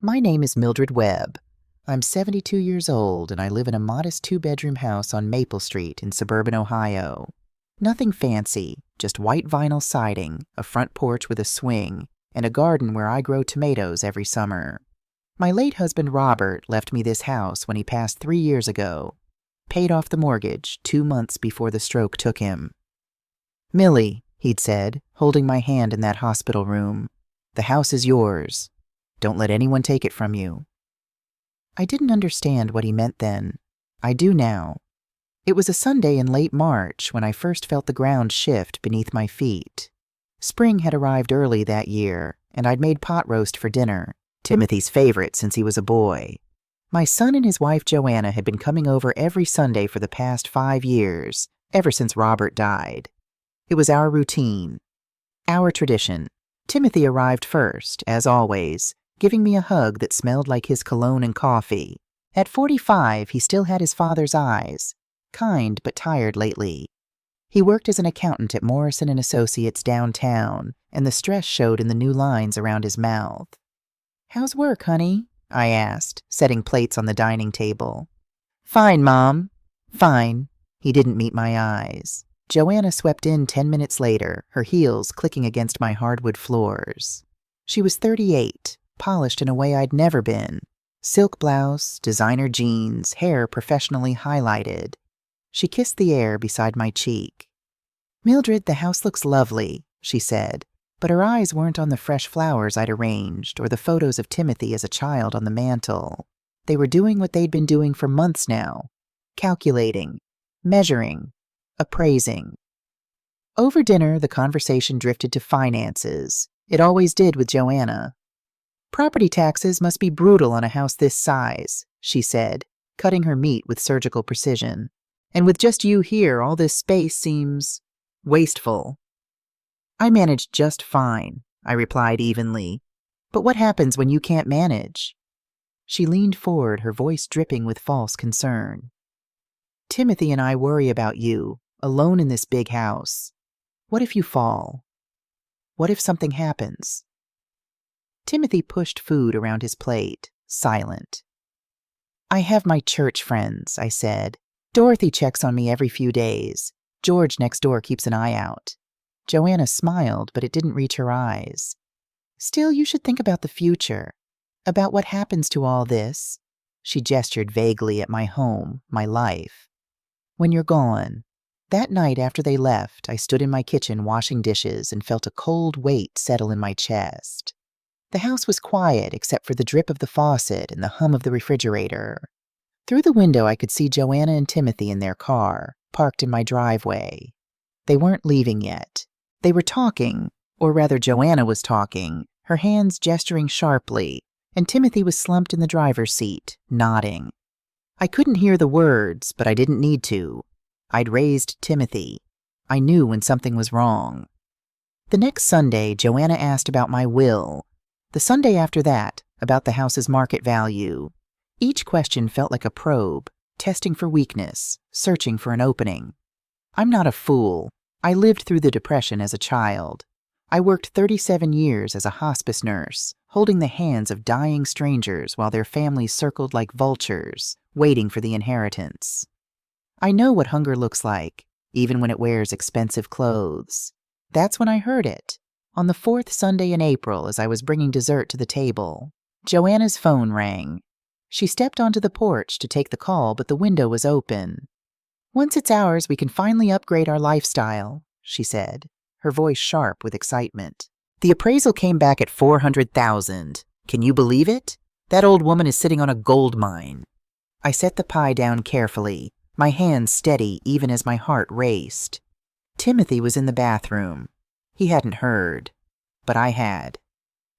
My name is Mildred Webb. I'm 72 years old and I live in a modest two-bedroom house on Maple Street in suburban Ohio. Nothing fancy, just white vinyl siding, a front porch with a swing, and a garden where I grow tomatoes every summer. My late husband Robert left me this house when he passed 3 years ago. Paid off the mortgage 2 months before the stroke took him. "Millie," he'd said, holding my hand in that hospital room, "the house is yours. Don't let anyone take it from you." I didn't understand what he meant then. I do now. It was a Sunday in late March when I first felt the ground shift beneath my feet. Spring had arrived early that year, and I'd made pot roast for dinner, Timothy's favorite since he was a boy. My son and his wife Joanna had been coming over every Sunday for the past 5 years, ever since Robert died. It was our routine, our tradition. Timothy arrived first, as always, giving me a hug that smelled like his cologne and coffee. At 45, he still had his father's eyes, kind but tired lately. He worked as an accountant at Morrison & Associates downtown, and the stress showed in the new lines around his mouth. "How's work, honey?" I asked, setting plates on the dining table. "Fine, Mom. Fine." He didn't meet my eyes. Joanna swept in 10 minutes later, her heels clicking against my hardwood floors. She was 38, polished in a way I'd never been. Silk blouse, designer jeans, hair professionally highlighted. She kissed the air beside my cheek. "Mildred, the house looks lovely," she said, but her eyes weren't on the fresh flowers I'd arranged or the photos of Timothy as a child on the mantel. They were doing what they'd been doing for months now, calculating, measuring, appraising. Over dinner, the conversation drifted to finances. It always did with Joanna. "Property taxes must be brutal on a house this size," she said, cutting her meat with surgical precision. "And with just you here, all this space seems wasteful." "I manage just fine," I replied evenly. "But what happens when you can't manage?" She leaned forward, her voice dripping with false concern. "Timothy and I worry about you, alone in this big house. What if you fall? What if something happens?" Timothy pushed food around his plate, silent. "I have my church friends," I said. "Dorothy checks on me every few days. George next door keeps an eye out." Joanna smiled, but it didn't reach her eyes. "Still, you should think about the future, about what happens to all this." She gestured vaguely at my home, my life. "When you're gone." That night after they left, I stood in my kitchen washing dishes and felt a cold weight settle in my chest. The house was quiet except for the drip of the faucet and the hum of the refrigerator. Through the window I could see Joanna and Timothy in their car, parked in my driveway. They weren't leaving yet. They were talking, or rather Joanna was talking, her hands gesturing sharply, and Timothy was slumped in the driver's seat, nodding. I couldn't hear the words, but I didn't need to. I'd raised Timothy. I knew when something was wrong. The next Sunday, Joanna asked about my will. The Sunday after that, about the house's market value. Each question felt like a probe, testing for weakness, searching for an opening. I'm not a fool. I lived through the Depression as a child. I worked 37 years as a hospice nurse, holding the hands of dying strangers while their families circled like vultures, waiting for the inheritance. I know what hunger looks like, even when it wears expensive clothes. That's when I heard it. On the 4th Sunday in April, as I was bringing dessert to the table, Joanna's phone rang. She stepped onto the porch to take the call, but the window was open. "Once it's ours, we can finally upgrade our lifestyle," she said, her voice sharp with excitement. "The appraisal came back at $400,000. Can you believe it? That old woman is sitting on a gold mine." I set the pie down carefully, my hands steady even as my heart raced. Timothy was in the bathroom. He hadn't heard, but I had.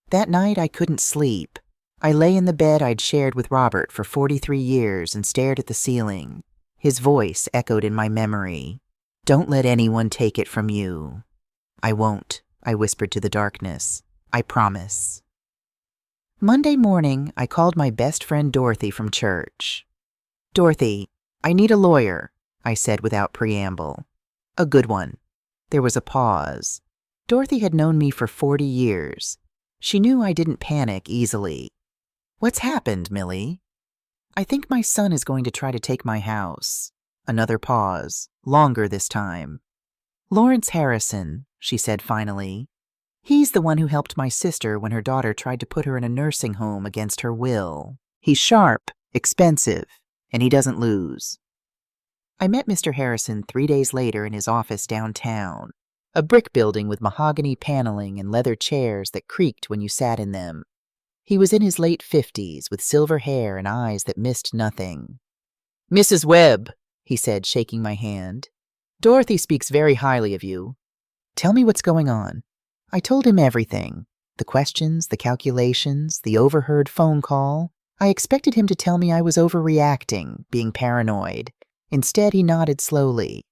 That night I couldn't sleep. I lay in the bed I'd shared with Robert for 43 years and stared at the ceiling. His voice echoed in my memory. "Don't let anyone take it from you." "I won't," I whispered to the darkness. "I promise." Monday morning, I called my best friend Dorothy from church. "Dorothy, I need a lawyer," I said without preamble. "A good one." There was a pause. Dorothy had known me for 40 years. She knew I didn't panic easily. What's happened, Millie? I think my son is going to try to take my house. Another pause, longer this time. Lawrence Harrison, she said finally. He's the one who helped my sister when her daughter tried to put her in a nursing home against her will. He's sharp, expensive, and he doesn't lose. I met Mr. Harrison 3 days later in his office downtown, a brick building with mahogany paneling and leather chairs that creaked when you sat in them. He was in his late 50s with silver hair and eyes that missed nothing. "Mrs. Webb," he said, shaking my hand. "Dorothy speaks very highly of you. Tell me what's going on." I told him everything. The questions, the calculations, the overheard phone call. I expected him to tell me I was overreacting, being paranoid. Instead, he nodded slowly.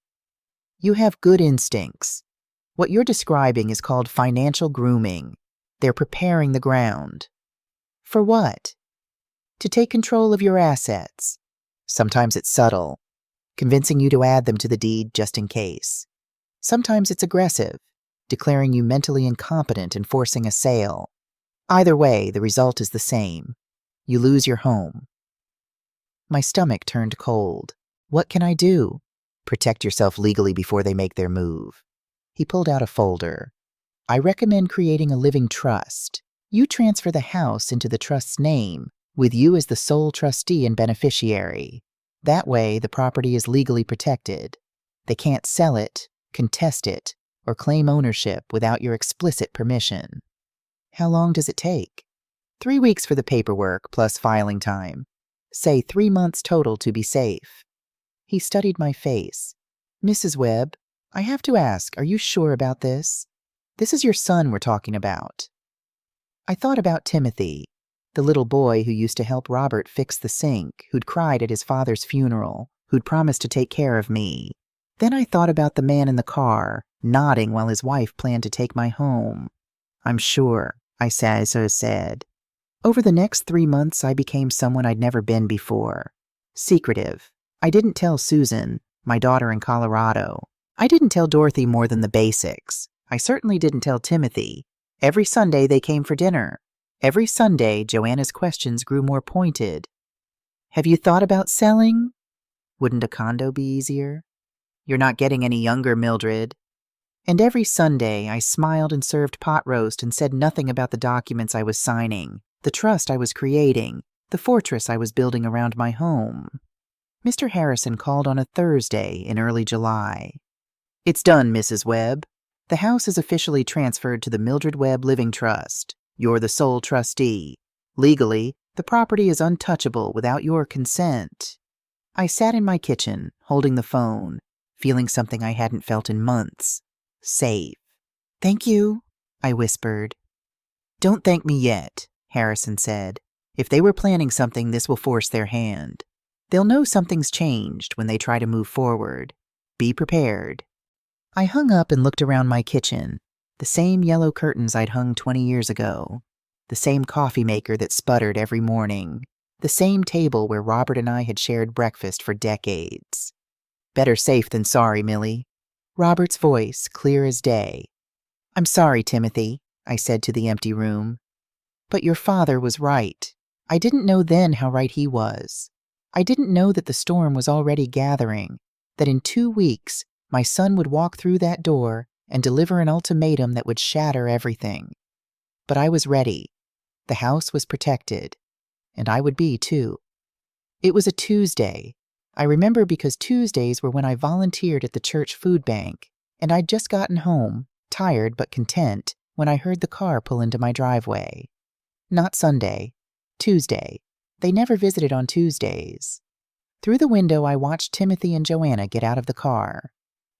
"You have good instincts. What you're describing is called financial grooming. They're preparing the ground." "For what?" "To take control of your assets. Sometimes it's subtle, convincing you to add them to the deed just in case. Sometimes it's aggressive, declaring you mentally incompetent and forcing a sale. Either way, the result is the same. You lose your home." My stomach turned cold. What can I do? Protect yourself legally before they make their move. He pulled out a folder. "I recommend creating a living trust. You transfer the house into the trust's name, with you as the sole trustee and beneficiary. That way, the property is legally protected. They can't sell it, contest it, or claim ownership without your explicit permission." "How long does it take?" 3 weeks for the paperwork, plus filing time. Say 3 months total to be safe." He studied my face. "Mrs. Webb, I have to ask, are you sure about this? This is your son we're talking about." I thought about Timothy, the little boy who used to help Robert fix the sink, who'd cried at his father's funeral, who'd promised to take care of me. Then I thought about the man in the car, nodding while his wife planned to take my home. "I'm sure," I said. Over the next 3 months, I became someone I'd never been before. Secretive. I didn't tell Susan, my daughter in Colorado. I didn't tell Dorothy more than the basics. I certainly didn't tell Timothy. Every Sunday they came for dinner. Every Sunday, Joanna's questions grew more pointed. "Have you thought about selling? Wouldn't a condo be easier? You're not getting any younger, Mildred." And every Sunday, I smiled and served pot roast and said nothing about the documents I was signing, the trust I was creating, the fortress I was building around my home. Mr. Harrison called on a Thursday in early July. "It's done, Mrs. Webb. The house is officially transferred to the Mildred Webb Living Trust. You're the sole trustee. Legally, the property is untouchable without your consent." I sat in my kitchen, holding the phone, feeling something I hadn't felt in months. Safe. "Thank you," I whispered. "Don't thank me yet," Harrison said. "If they were planning something, this will force their hand. They'll know something's changed when they try to move forward. Be prepared." I hung up and looked around my kitchen. The same yellow curtains I'd hung 20 years ago. The same coffee maker that sputtered every morning. The same table where Robert and I had shared breakfast for decades. "Better safe than sorry, Millie." Robert's voice, clear as day. "I'm sorry, Timothy," I said to the empty room. "But your father was right. I didn't know then how right he was. I didn't know that the storm was already gathering, that in 2 weeks my son would walk through that door and deliver an ultimatum that would shatter everything. But I was ready. The house was protected, and I would be too. It was a Tuesday. I remember because Tuesdays were when I volunteered at the church food bank, and I'd just gotten home, tired but content, when I heard the car pull into my driveway. Not Sunday. Tuesday. They never visited on Tuesdays. Through the window, I watched Timothy and Joanna get out of the car.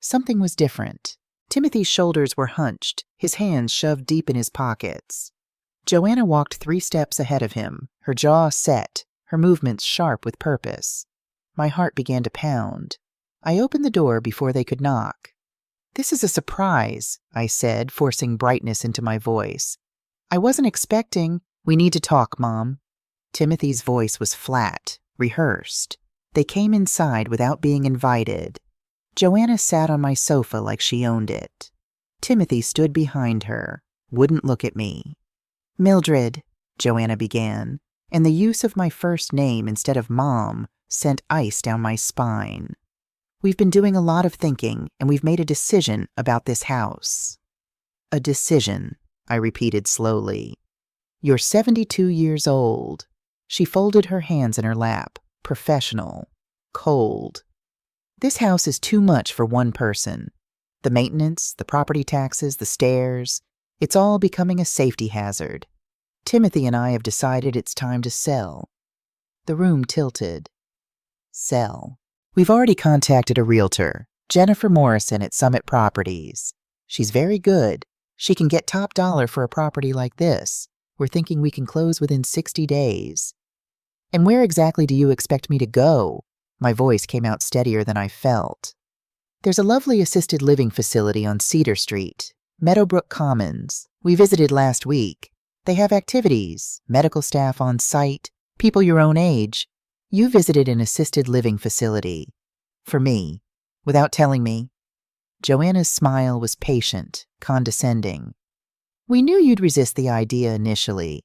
Something was different. Timothy's shoulders were hunched, his hands shoved deep in his pockets. Joanna walked 3 steps ahead of him, her jaw set, her movements sharp with purpose. My heart began to pound. I opened the door before they could knock. "This is a surprise," I said, forcing brightness into my voice. "I wasn't expecting—" "We need to talk, Mom." Timothy's voice was flat, rehearsed. They came inside without being invited. Joanna sat on my sofa like she owned it. Timothy stood behind her, wouldn't look at me. "Mildred," Joanna began, and the use of my first name instead of Mom sent ice down my spine. We've been doing a lot of thinking, and we've made a decision about this house. A decision, I repeated slowly. You're 72 years old. She folded her hands in her lap, professional, cold. This house is too much for one person. The maintenance, the property taxes, the stairs, it's all becoming a safety hazard. Timothy and I have decided it's time to sell. The room tilted. Sell. We've already contacted a realtor, Jennifer Morrison at Summit Properties. She's very good. She can get top dollar for a property like this. We're thinking we can close within 60 days. And where exactly do you expect me to go? My voice came out steadier than I felt. There's a lovely assisted living facility on Cedar Street, Meadowbrook Commons. We visited last week. They have activities, medical staff on site, people your own age. You visited an assisted living facility. For me, without telling me. Joanna's smile was patient, condescending. We knew you'd resist the idea initially,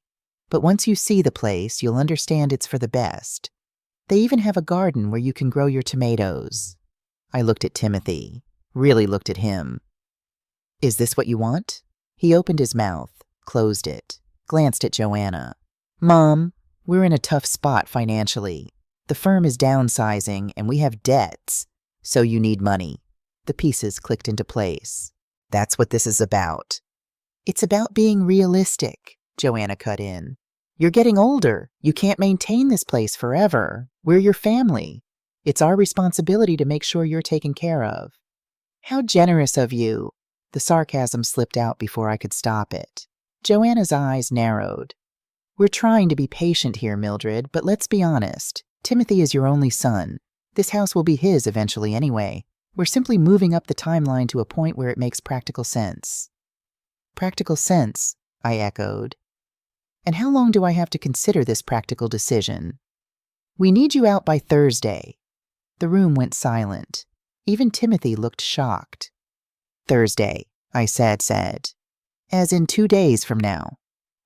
but once you see the place, you'll understand it's for the best. They even have a garden where you can grow your tomatoes. I looked at Timothy, really looked at him. Is this what you want? He opened his mouth, closed it, glanced at Joanna. Mom, we're in a tough spot financially. The firm is downsizing and we have debts, so you need money. The pieces clicked into place. That's what this is about. It's about being realistic, Joanna cut in. You're getting older. You can't maintain this place forever. We're your family. It's our responsibility to make sure you're taken care of. How generous of you. The sarcasm slipped out before I could stop it. Joanna's eyes narrowed. We're trying to be patient here, Mildred, but let's be honest. Timothy is your only son. This house will be his eventually anyway. We're simply moving up the timeline to a point where it makes practical sense. Practical sense, I echoed. And how long do I have to consider this practical decision? We need you out by Thursday. The room went silent. Even Timothy looked shocked. Thursday, I said. As in 2 days from now.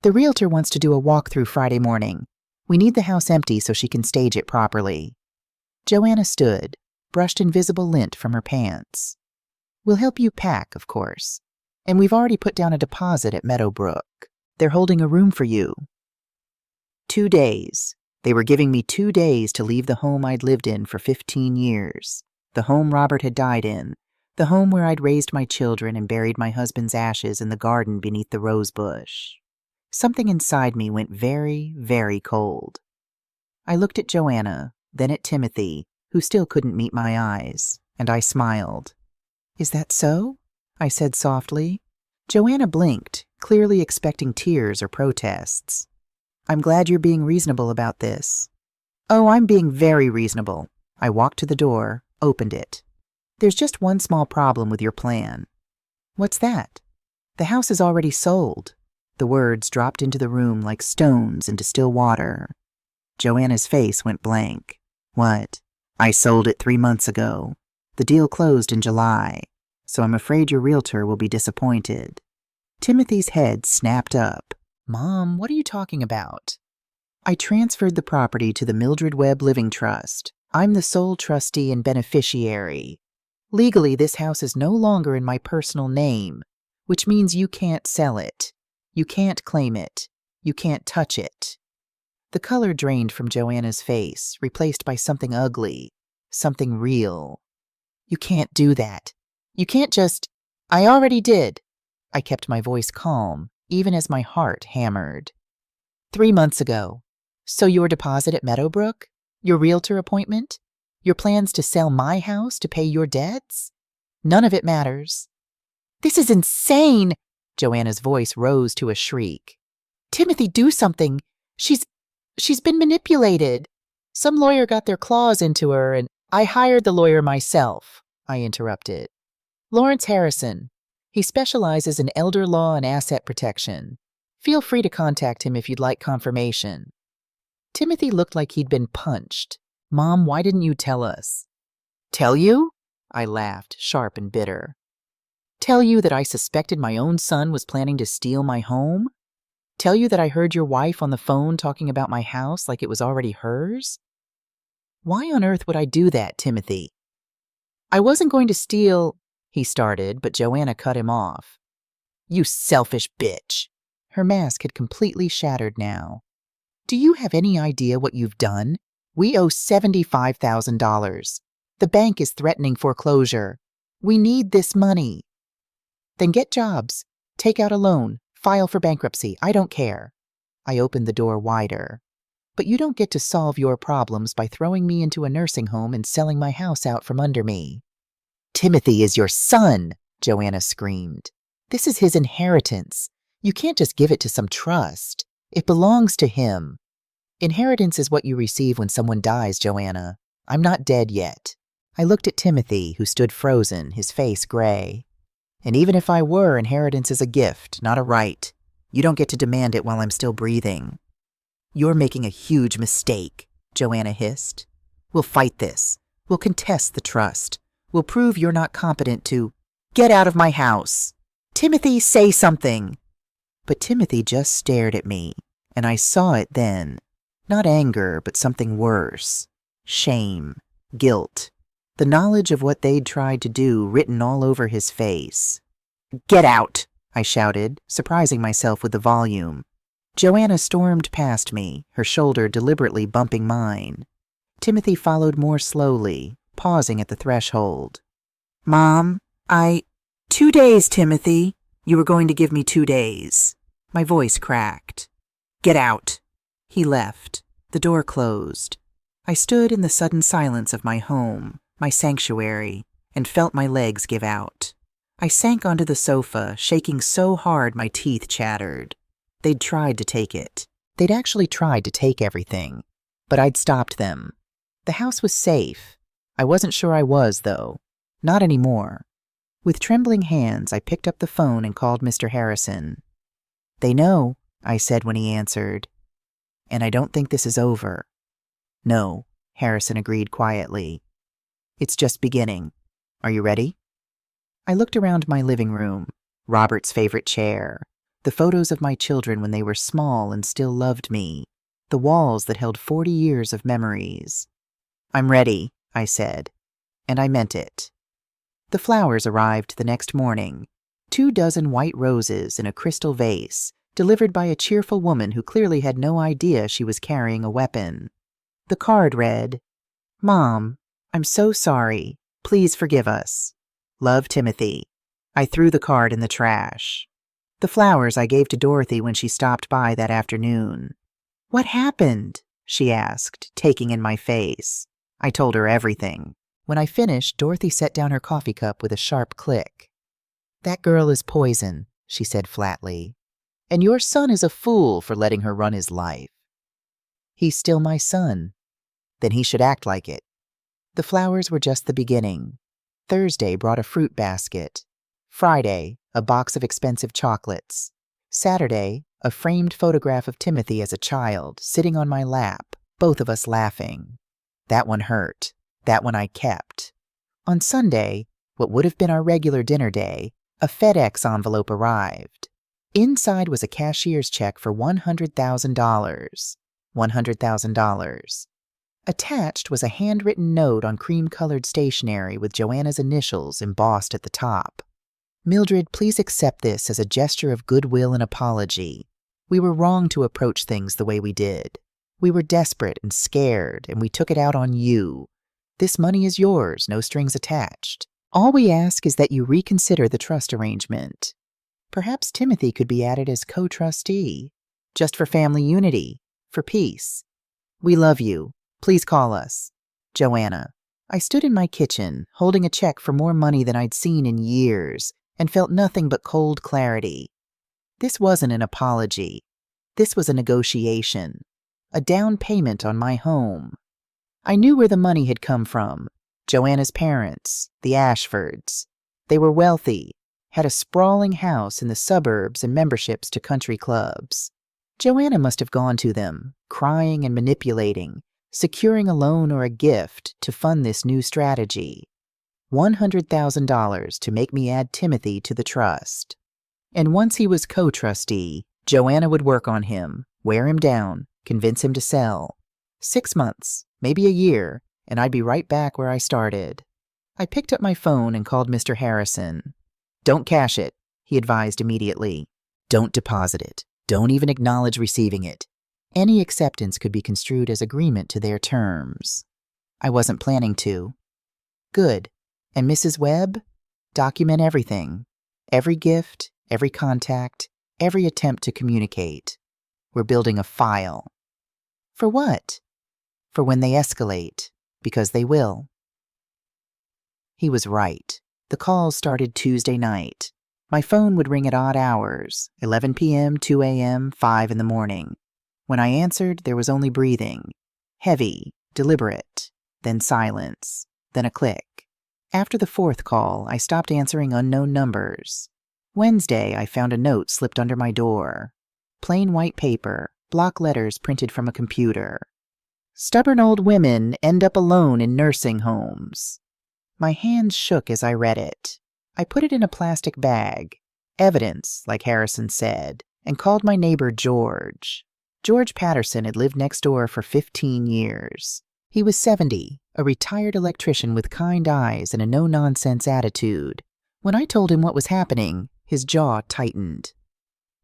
The realtor wants to do a walkthrough Friday morning. We need the house empty so she can stage it properly. Joanna stood, brushed invisible lint from her pants. We'll help you pack, of course. And we've already put down a deposit at Meadowbrook. They're holding a room for you. 2 days. They were giving me 2 days to leave the home I'd lived in for 15 years. The home Robert had died in. The home where I'd raised my children and buried my husband's ashes in the garden beneath the rose bush. Something inside me went very, very cold. I looked at Joanna, then at Timothy, who still couldn't meet my eyes, and I smiled. Is that so? I said softly. Joanna blinked, clearly expecting tears or protests. I'm glad you're being reasonable about this. Oh, I'm being very reasonable. I walked to the door, opened it. There's just one small problem with your plan. What's that? The house is already sold. The words dropped into the room like stones into still water. Joanna's face went blank. What? I sold it 3 months ago. The deal closed in July, so I'm afraid your realtor will be disappointed. Timothy's head snapped up. Mom, what are you talking about? I transferred the property to the Mildred Webb Living Trust. I'm the sole trustee and beneficiary. Legally, this house is no longer in my personal name, which means you can't sell it. You can't claim it. You can't touch it. The color drained from Joanna's face, replaced by something ugly, something real. You can't do that. You can't just... I already did. I kept my voice calm, even as my heart hammered. 3 months ago. So your deposit at Meadowbrook? Your realtor appointment? Your plans to sell my house to pay your debts? None of it matters. This is insane! Joanna's voice rose to a shriek. Timothy, do something. She's been manipulated. Some lawyer got their claws into her, and I hired the lawyer myself, I interrupted. Lawrence Harrison. He specializes in elder law and asset protection. Feel free to contact him if you'd like confirmation. Timothy looked like he'd been punched. Mom, why didn't you tell us? Tell you? I laughed, sharp and bitter. Tell you that I suspected my own son was planning to steal my home? Tell you that I heard your wife on the phone talking about my house like it was already hers? Why on earth would I do that, Timothy? I wasn't going to steal, he started, but Joanna cut him off. You selfish bitch. Her mask had completely shattered now. Do you have any idea what you've done? We owe $75,000. The bank is threatening foreclosure. We need this money. Then get jobs. Take out a loan. File for bankruptcy. I don't care. I opened the door wider. But you don't get to solve your problems by throwing me into a nursing home and selling my house out from under me. Timothy is your son, Joanna screamed. This is his inheritance. You can't just give it to some trust. It belongs to him. Inheritance is what you receive when someone dies, Joanna. I'm not dead yet. I looked at Timothy, who stood frozen, his face gray. And even if I were, inheritance is a gift, not a right. You don't get to demand it while I'm still breathing. You're making a huge mistake, Joanna hissed. We'll fight this. We'll contest the trust. We'll prove you're not competent to get out of my house. Timothy, say something. But Timothy just stared at me, and I saw it then. Not anger, but something worse. Shame, guilt, the knowledge of what they'd tried to do written all over his face. Get out, I shouted, surprising myself with the volume. Joanna stormed past me, her shoulder deliberately bumping mine. Timothy followed more slowly, pausing at the threshold. Mom, 2 days, Timothy. You were going to give me 2 days. My voice cracked. Get out. He left. The door closed. I stood in the sudden silence of my home, my sanctuary, and felt my legs give out. I sank onto the sofa, shaking so hard my teeth chattered. They'd tried to take it. They'd actually tried to take everything. But I'd stopped them. The house was safe. I wasn't sure I was, though. Not anymore. With trembling hands, I picked up the phone and called Mr. Harrison. They know, I said when he answered. And I don't think this is over. No, Harrison agreed quietly. It's just beginning. Are you ready? I looked around my living room, Robert's favorite chair, the photos of my children when they were small and still loved me, the walls that held 40 years of memories. I'm ready, I said, and I meant it. The flowers arrived the next morning, 24 white roses in a crystal vase, delivered by a cheerful woman who clearly had no idea she was carrying a weapon. The card read, Mom, I'm so sorry. Please forgive us. Love, Timothy. I threw the card in the trash. The flowers I gave to Dorothy when she stopped by that afternoon. What happened? She asked, taking in my face. I told her everything. When I finished, Dorothy set down her coffee cup with a sharp click. That girl is poison, she said flatly. And your son is a fool for letting her run his life. He's still my son. Then he should act like it. The flowers were just the beginning. Thursday brought a fruit basket. Friday, a box of expensive chocolates. Saturday, a framed photograph of Timothy as a child, sitting on my lap, both of us laughing. That one hurt. That one I kept. On Sunday, what would have been our regular dinner day, a FedEx envelope arrived. Inside was a cashier's check for $100,000. $100,000. Attached was a handwritten note on cream-colored stationery with Joanna's initials embossed at the top. Mildred, please accept this as a gesture of goodwill and apology. We were wrong to approach things the way we did. We were desperate and scared, and we took it out on you. This money is yours, no strings attached. All we ask is that you reconsider the trust arrangement. Perhaps Timothy could be added as co-trustee, just for family unity, for peace. We love you. Please call us. Joanna. I stood in my kitchen, holding a check for more money than I'd seen in years, and felt nothing but cold clarity. This wasn't an apology. This was a negotiation. A down payment on my home. I knew where the money had come from. Joanna's parents, the Ashfords. They were wealthy, had a sprawling house in the suburbs and memberships to country clubs. Joanna must have gone to them, crying and manipulating, securing a loan or a gift to fund this new strategy. $100,000 to make me add Timothy to the trust. And once he was co-trustee, Joanna would work on him, wear him down, convince him to sell. 6 months, maybe a year, and I'd be right back where I started. I picked up my phone and called Mr. Harrison. "Don't cash it," he advised immediately. "Don't deposit it. Don't even acknowledge receiving it. Any acceptance could be construed as agreement to their terms." I wasn't planning to. "Good. And Mrs. Webb? Document everything. Every gift, every contact, every attempt to communicate. We're building a file." "For what?" "For when they escalate, because they will." He was right. The calls started Tuesday night. My phone would ring at odd hours, 11 p.m., 2 a.m., 5 in the morning. When I answered, there was only breathing. Heavy, deliberate, then silence, then a click. After the 4th call, I stopped answering unknown numbers. Wednesday, I found a note slipped under my door. Plain white paper, block letters printed from a computer. "Stubborn old women end up alone in nursing homes." My hands shook as I read it. I put it in a plastic bag, evidence, like Harrison said, and called my neighbor George. George Patterson had lived next door for 15 years. He was 70, a retired electrician with kind eyes and a no-nonsense attitude. When I told him what was happening, his jaw tightened.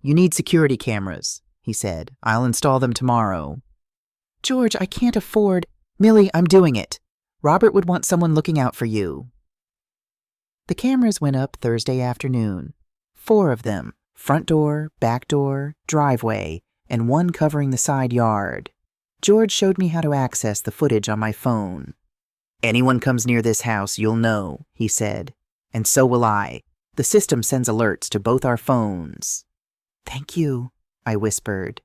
"You need security cameras," he said. "I'll install them tomorrow." "George, I can't afford—" "Millie, I'm doing it. Robert would want someone looking out for you." The cameras went up Thursday afternoon. 4 of them, front door, back door, driveway, and 1 covering the side yard. George showed me how to access the footage on my phone. "Anyone comes near this house, you'll know," he said. "And so will I. The system sends alerts to both our phones." "Thank you," I whispered.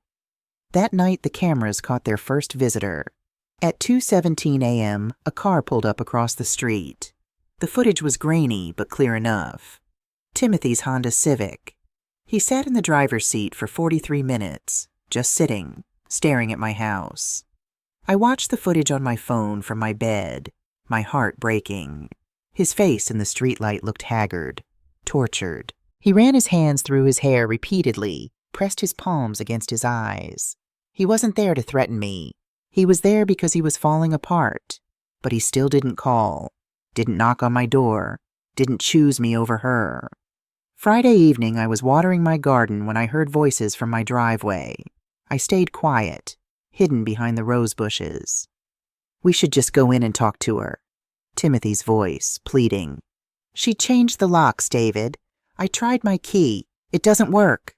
That night, the cameras caught their first visitor. At 2:17 a.m., a car pulled up across the street. The footage was grainy, but clear enough. Timothy's Honda Civic. He sat in the driver's seat for 43 minutes, just sitting, staring at my house. I watched the footage on my phone from my bed, my heart breaking. His face in the streetlight looked haggard, tortured. He ran his hands through his hair repeatedly, pressed his palms against his eyes. He wasn't there to threaten me. He was there because he was falling apart, but he still didn't call, didn't knock on my door, didn't choose me over her. Friday evening, I was watering my garden when I heard voices from my driveway. I stayed quiet, hidden behind the rose bushes. "We should just go in and talk to her." Timothy's voice, pleading. "She changed the locks, David. I tried my key. It doesn't work."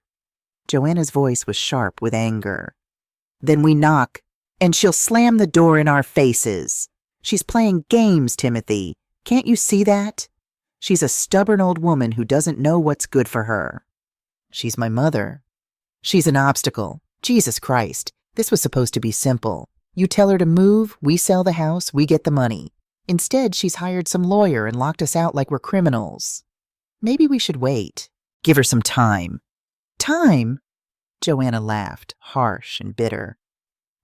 Joanna's voice was sharp with anger. "Then we knock, and she'll slam the door in our faces. She's playing games, Timothy. Can't you see that? She's a stubborn old woman who doesn't know what's good for her." "She's my mother." "She's an obstacle. Jesus Christ. This was supposed to be simple. You tell her to move, we sell the house, we get the money. Instead, she's hired some lawyer and locked us out like we're criminals. Maybe we should wait. Give her some time." "Time?" Joanna laughed, harsh and bitter.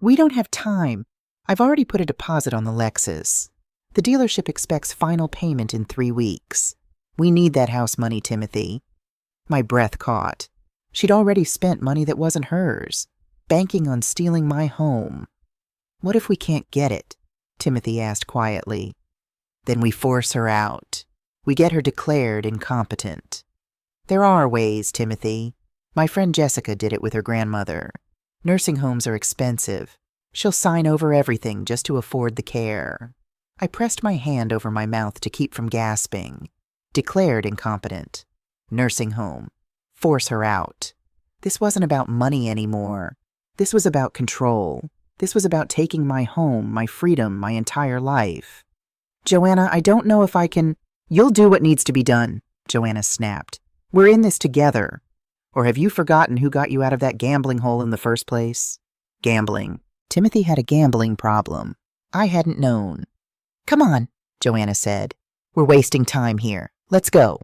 "We don't have time. I've already put a deposit on the Lexus. The dealership expects final payment in 3 weeks. We need that house money, Timothy." My breath caught. She'd already spent money that wasn't hers, banking on stealing my home. "What if we can't get it?" Timothy asked quietly. "Then we force her out. We get her declared incompetent. There are ways, Timothy. My friend Jessica did it with her grandmother. Nursing homes are expensive. She'll sign over everything just to afford the care." I pressed my hand over my mouth to keep from gasping. Declared incompetent. Nursing home. Force her out. This wasn't about money anymore. This was about control. This was about taking my home, my freedom, my entire life. "Joanna, I don't know if I can—" "You'll do what needs to be done," Joanna snapped. "We're in this together. Or have you forgotten who got you out of that gambling hole in the first place?" Gambling. Timothy had a gambling problem. I hadn't known. "Come on," Joanna said. "We're wasting time here. Let's go."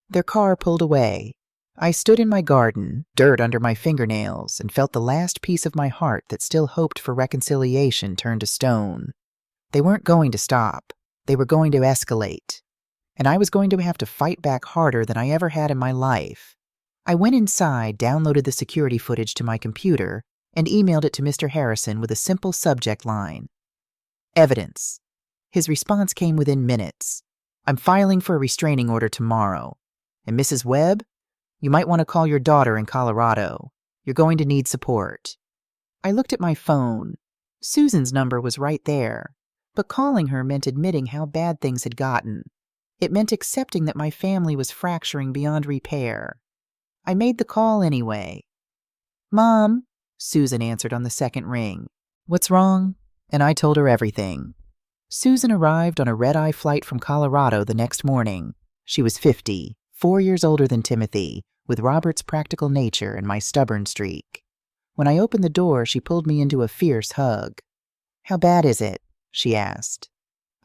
Their car pulled away. I stood in my garden, dirt under my fingernails, and felt the last piece of my heart that still hoped for reconciliation turn to stone. They weren't going to stop. They were going to escalate. And I was going to have to fight back harder than I ever had in my life. I went inside, downloaded the security footage to my computer, and emailed it to Mr. Harrison with a simple subject line: evidence. His response came within minutes. I'm filing for a restraining order tomorrow. And Mrs. Webb, you might want to call your daughter in Colorado. You're going to need support. I looked at my phone. Susan's number was right there, but calling her meant admitting how bad things had gotten. It meant accepting that my family was fracturing beyond repair. I made the call anyway. Mom, Susan answered on the second ring. What's wrong? And I told her everything. Susan arrived on a red-eye flight from Colorado the next morning. She was 50, 4 years older than Timothy, with Robert's practical nature and my stubborn streak. When I opened the door, she pulled me into a fierce hug. How bad is it? She asked.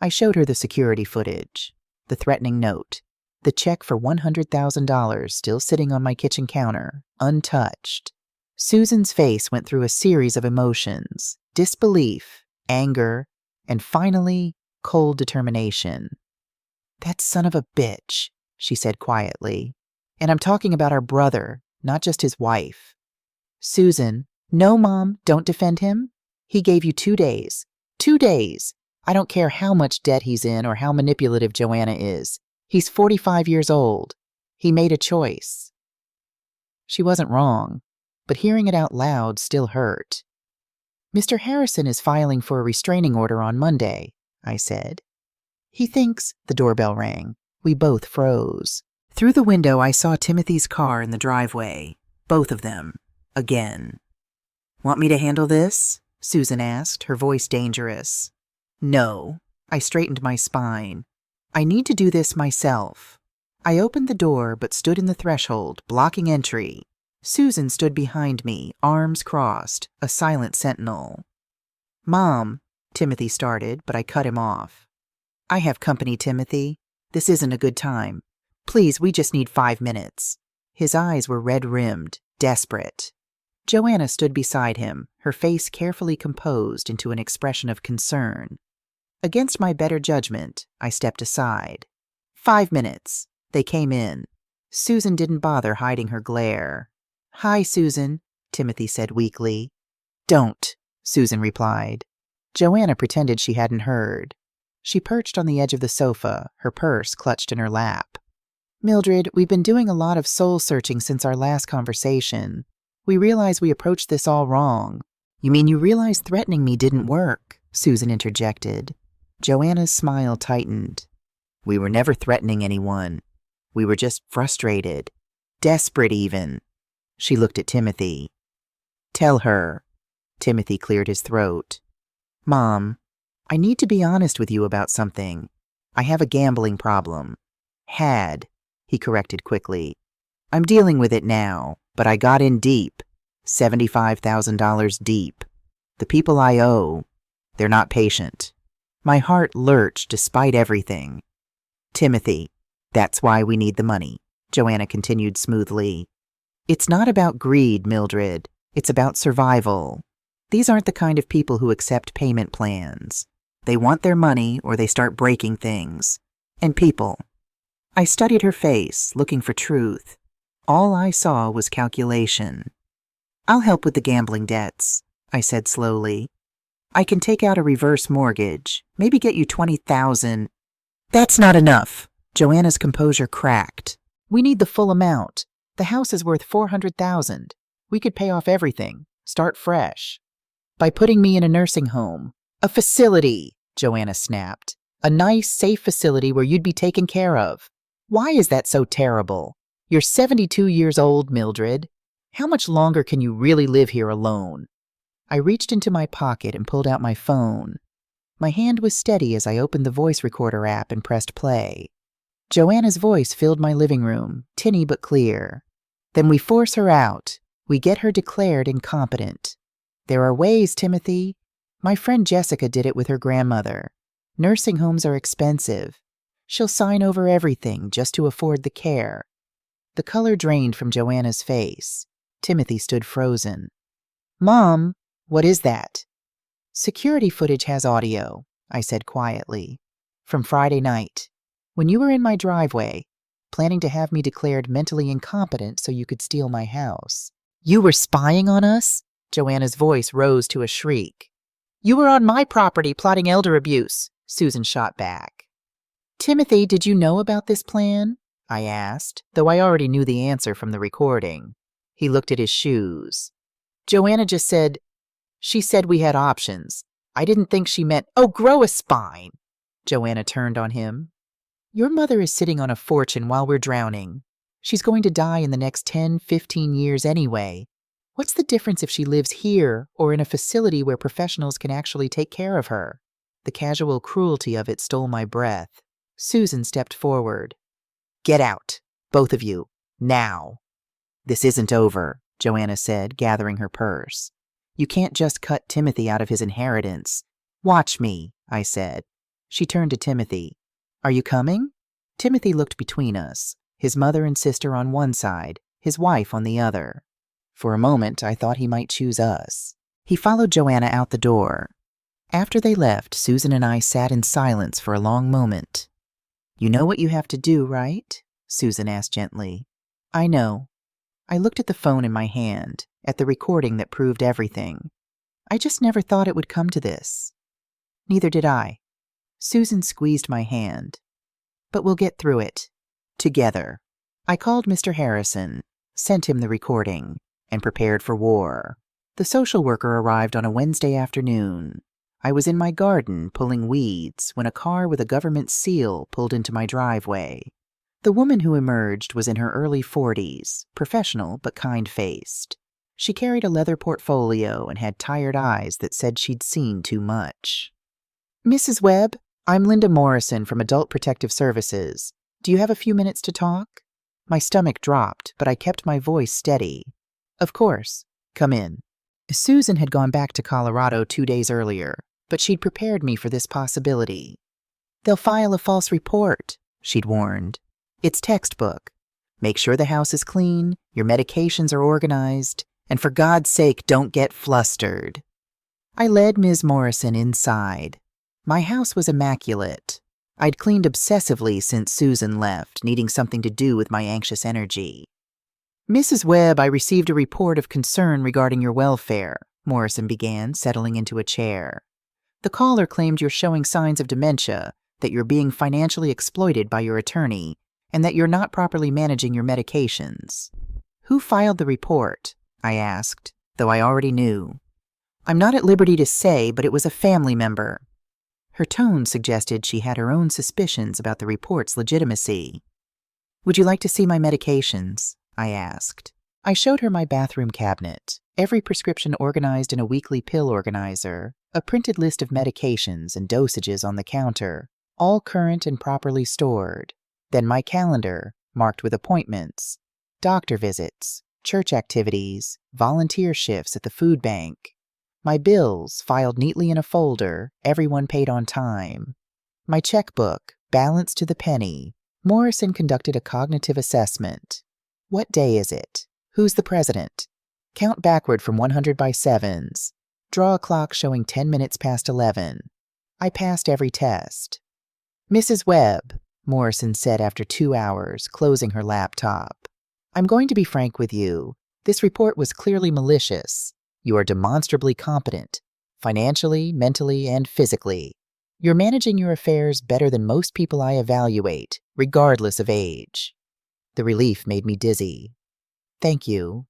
I showed her the security footage, the threatening note, the check for $100,000 still sitting on my kitchen counter, untouched. Susan's face went through a series of emotions: disbelief, anger, and finally, cold determination. That son of a bitch, she said quietly. And I'm talking about our brother, not just his wife. Susan, no, Mom, don't defend him. He gave you 2 days. 2 days. I don't care how much debt he's in or how manipulative Joanna is. He's 45 years old. He made a choice. She wasn't wrong, but hearing it out loud still hurt. Mr. Harrison is filing for a restraining order on Monday, I said. He thinks, the doorbell rang. We both froze. Through the window, I saw Timothy's car in the driveway. Both of them. Again. Want me to handle this? Susan asked, her voice dangerous. No. I straightened my spine. I need to do this myself. I opened the door but stood in the threshold, blocking entry. Susan stood behind me, arms crossed, a silent sentinel. Mom, Timothy started, but I cut him off. I have company, Timothy. This isn't a good time. Please, we just need 5 minutes. His eyes were red-rimmed, desperate. Joanna stood beside him, her face carefully composed into an expression of concern. Against my better judgment, I stepped aside. 5 minutes. They came in. Susan didn't bother hiding her glare. Hi, Susan, Timothy said weakly. Don't, Susan replied. Joanna pretended she hadn't heard. She perched on the edge of the sofa, her purse clutched in her lap. Mildred, we've been doing a lot of soul-searching since our last conversation. We realize we approached this all wrong. You mean you realize threatening me didn't work? Susan interjected. Joanna's smile tightened. We were never threatening anyone. We were just frustrated. Desperate, even. She looked at Timothy. Tell her. Timothy cleared his throat. Mom, I need to be honest with you about something. I have a gambling problem. Had, he corrected quickly. I'm dealing with it now, but I got in deep. $75,000 deep. The people I owe, they're not patient. My heart lurched despite everything. Timothy, that's why we need the money, Joanna continued smoothly. It's not about greed, Mildred. It's about survival. These aren't the kind of people who accept payment plans. They want their money or they start breaking things. And people. I studied her face, looking for truth. All I saw was calculation. I'll help with the gambling debts, I said slowly. I can take out a reverse mortgage, maybe get you $20,000. That's not enough. Joanna's composure cracked. We need the full amount. The house is worth $400,000. We could pay off everything, start fresh. By putting me in a nursing home. A facility, Joanna snapped. A nice, safe facility where you'd be taken care of. Why is that so terrible? You're 72 years old, Mildred. How much longer can you really live here alone? I reached into my pocket and pulled out my phone. My hand was steady as I opened the voice recorder app and pressed play. Joanna's voice filled my living room, tinny but clear. Then we force her out. We get her declared incompetent. There are ways, Timothy. My friend Jessica did it with her grandmother. Nursing homes are expensive. She'll sign over everything just to afford the care. The color drained from Joanna's face. Timothy stood frozen. Mom, what is that? Security footage has audio, I said quietly. From Friday night. When you were in my driveway, planning to have me declared mentally incompetent so you could steal my house. You were spying on us? Joanna's voice rose to a shriek. You were on my property plotting elder abuse, Susan shot back. Timothy, did you know about this plan? I asked, though I already knew the answer from the recording. He looked at his shoes. Joanna just said, she said we had options. I didn't think she meant, oh, grow a spine. Joanna turned on him. Your mother is sitting on a fortune while we're drowning. She's going to die in the next 10, 15 years anyway. What's the difference if she lives here or in a facility where professionals can actually take care of her? The casual cruelty of it stole my breath. Susan stepped forward. Get out, both of you, now. This isn't over, Joanna said, gathering her purse. You can't just cut Timothy out of his inheritance. Watch me, I said. She turned to Timothy. Are you coming? Timothy looked between us, his mother and sister on one side, his wife on the other. For a moment, I thought he might choose us. He followed Joanna out the door. After they left, Susan and I sat in silence for a long moment. You know what you have to do, right? Susan asked gently. I know. I looked at the phone in my hand, at the recording that proved everything. I just never thought it would come to this. Neither did I. Susan squeezed my hand. But we'll get through it. Together. I called Mr. Harrison, sent him the recording, and prepared for war. The social worker arrived on a Wednesday afternoon. I was in my garden pulling weeds when a car with a government seal pulled into my driveway. The woman who emerged was in her early 40s, professional but kind-faced. She carried a leather portfolio and had tired eyes that said she'd seen too much. Mrs. Webb, I'm Linda Morrison from Adult Protective Services. Do you have a few minutes to talk? My stomach dropped, but I kept my voice steady. Of course. Come in. Susan had gone back to Colorado 2 days earlier, but she'd prepared me for this possibility. They'll file a false report, she'd warned. It's textbook. Make sure the house is clean, your medications are organized, and for God's sake, don't get flustered. I led Ms. Morrison inside. My house was immaculate. I'd cleaned obsessively since Susan left, needing something to do with my anxious energy. Mrs. Webb, I received a report of concern regarding your welfare, Morrison began, settling into a chair. The caller claimed you're showing signs of dementia, that you're being financially exploited by your attorney, and that you're not properly managing your medications. Who filed the report? I asked, though I already knew. I'm not at liberty to say, but it was a family member. Her tone suggested she had her own suspicions about the report's legitimacy. Would you like to see my medications? I asked. I showed her my bathroom cabinet, every prescription organized in a weekly pill organizer, a printed list of medications and dosages on the counter, all current and properly stored. Then my calendar, marked with appointments, doctor visits, church activities, volunteer shifts at the food bank. My bills, filed neatly in a folder, everyone paid on time. My checkbook, balanced to the penny. Morrison conducted a cognitive assessment. What day is it? Who's the president? Count backward from 100 by sevens. Draw a clock showing 10 minutes past 11. I passed every test. Mrs. Webb, Morrison said after 2 hours, closing her laptop. I'm going to be frank with you. This report was clearly malicious. You are demonstrably competent, financially, mentally, and physically. You're managing your affairs better than most people I evaluate, regardless of age. The relief made me dizzy. Thank you.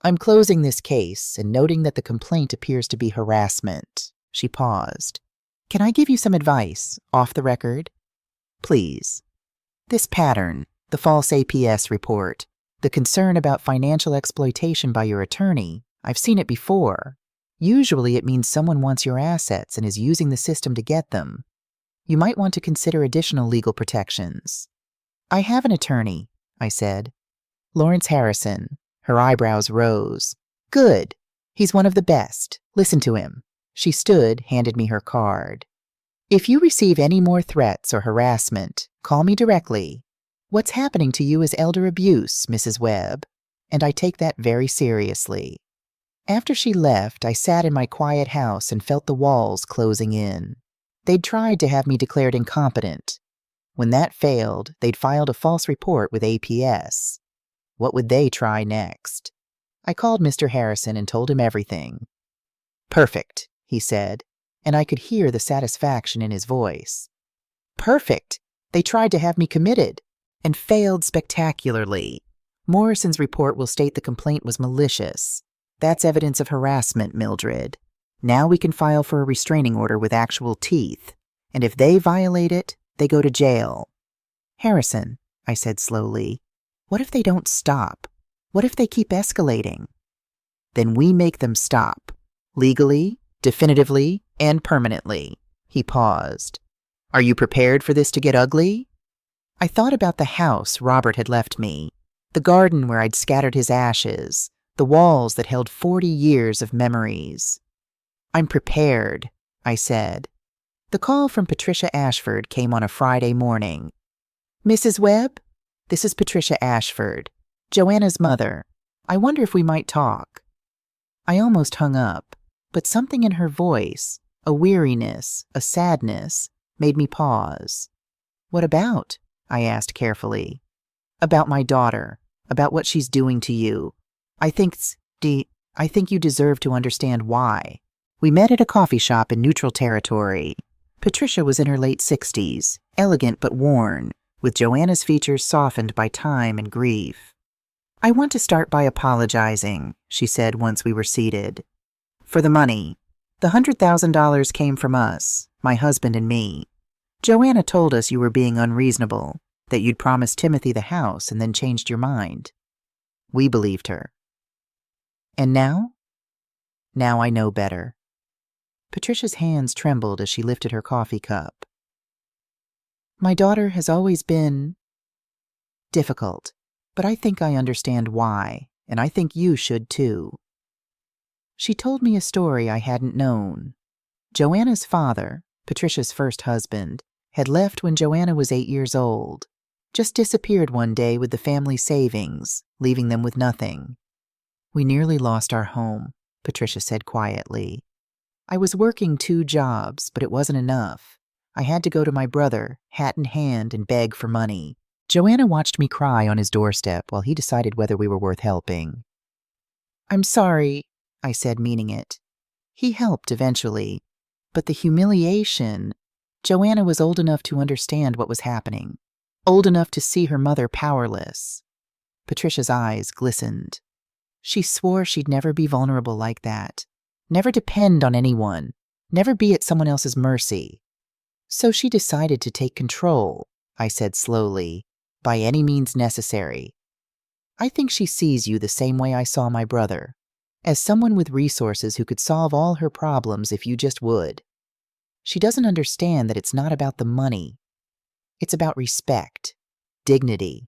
I'm closing this case and noting that the complaint appears to be harassment. She paused. Can I give you some advice, off the record? Please. This pattern, the false APS report, the concern about financial exploitation by your attorney, I've seen it before. Usually it means someone wants your assets and is using the system to get them. You might want to consider additional legal protections. I have an attorney, I said. Lawrence Harrison. Her eyebrows rose. Good. He's one of the best. Listen to him. She stood, handed me her card. If you receive any more threats or harassment, call me directly. What's happening to you is elder abuse, Mrs. Webb, and I take that very seriously. After she left, I sat in my quiet house and felt the walls closing in. They'd tried to have me declared incompetent. When that failed, they'd filed a false report with APS. What would they try next? I called Mr. Harrison and told him everything. "Perfect," he said, and I could hear the satisfaction in his voice. "Perfect! They tried to have me committed, and failed spectacularly. Morrison's report will state the complaint was malicious. That's evidence of harassment, Mildred. Now we can file for a restraining order with actual teeth, and if they violate it, they go to jail." "Harrison," I said slowly, "what if they don't stop? What if they keep escalating?" "Then we make them stop. Legally, definitively, and permanently." He paused. "Are you prepared for this to get ugly?" I thought about the house Robert had left me, the garden where I'd scattered his ashes, the walls that held 40 years of memories. "I'm prepared," I said. The call from Patricia Ashford came on a Friday morning. "Mrs. Webb? This is Patricia Ashford, Joanna's mother. I wonder if we might talk." I almost hung up, but something in her voice, a weariness, a sadness, made me pause. "What about?" I asked carefully. "About my daughter, about what she's doing to you. I think you deserve to understand why." We met at a coffee shop in neutral territory. Patricia was in her late 60s, elegant but worn, with Joanna's features softened by time and grief. "I want to start by apologizing," she said once we were seated. "For the money. The $100,000 came from us, my husband and me. Joanna told us you were being unreasonable, that you'd promised Timothy the house and then changed your mind. We believed her. And now? Now I know better." Patricia's hands trembled as she lifted her coffee cup. "My daughter has always been difficult, but I think I understand why, and I think you should too." She told me a story I hadn't known. Joanna's father, Patricia's first husband, had left when Joanna was 8 years old, just disappeared one day with the family savings, leaving them with nothing. "We nearly lost our home," Patricia said quietly. "I was working 2 jobs, but it wasn't enough. I had to go to my brother, hat in hand, and beg for money." Joanna watched me cry on his doorstep while he decided whether we were worth helping. "I'm sorry," I said, meaning it. He helped eventually, but the humiliation... Joanna was old enough to understand what was happening, old enough to see her mother powerless. Patricia's eyes glistened. She swore she'd never be vulnerable like that, never depend on anyone, never be at someone else's mercy. "So she decided to take control," I said slowly, "by any means necessary. I think she sees you the same way I saw my brother, as someone with resources who could solve all her problems if you just would. She doesn't understand that it's not about the money. It's about respect, dignity,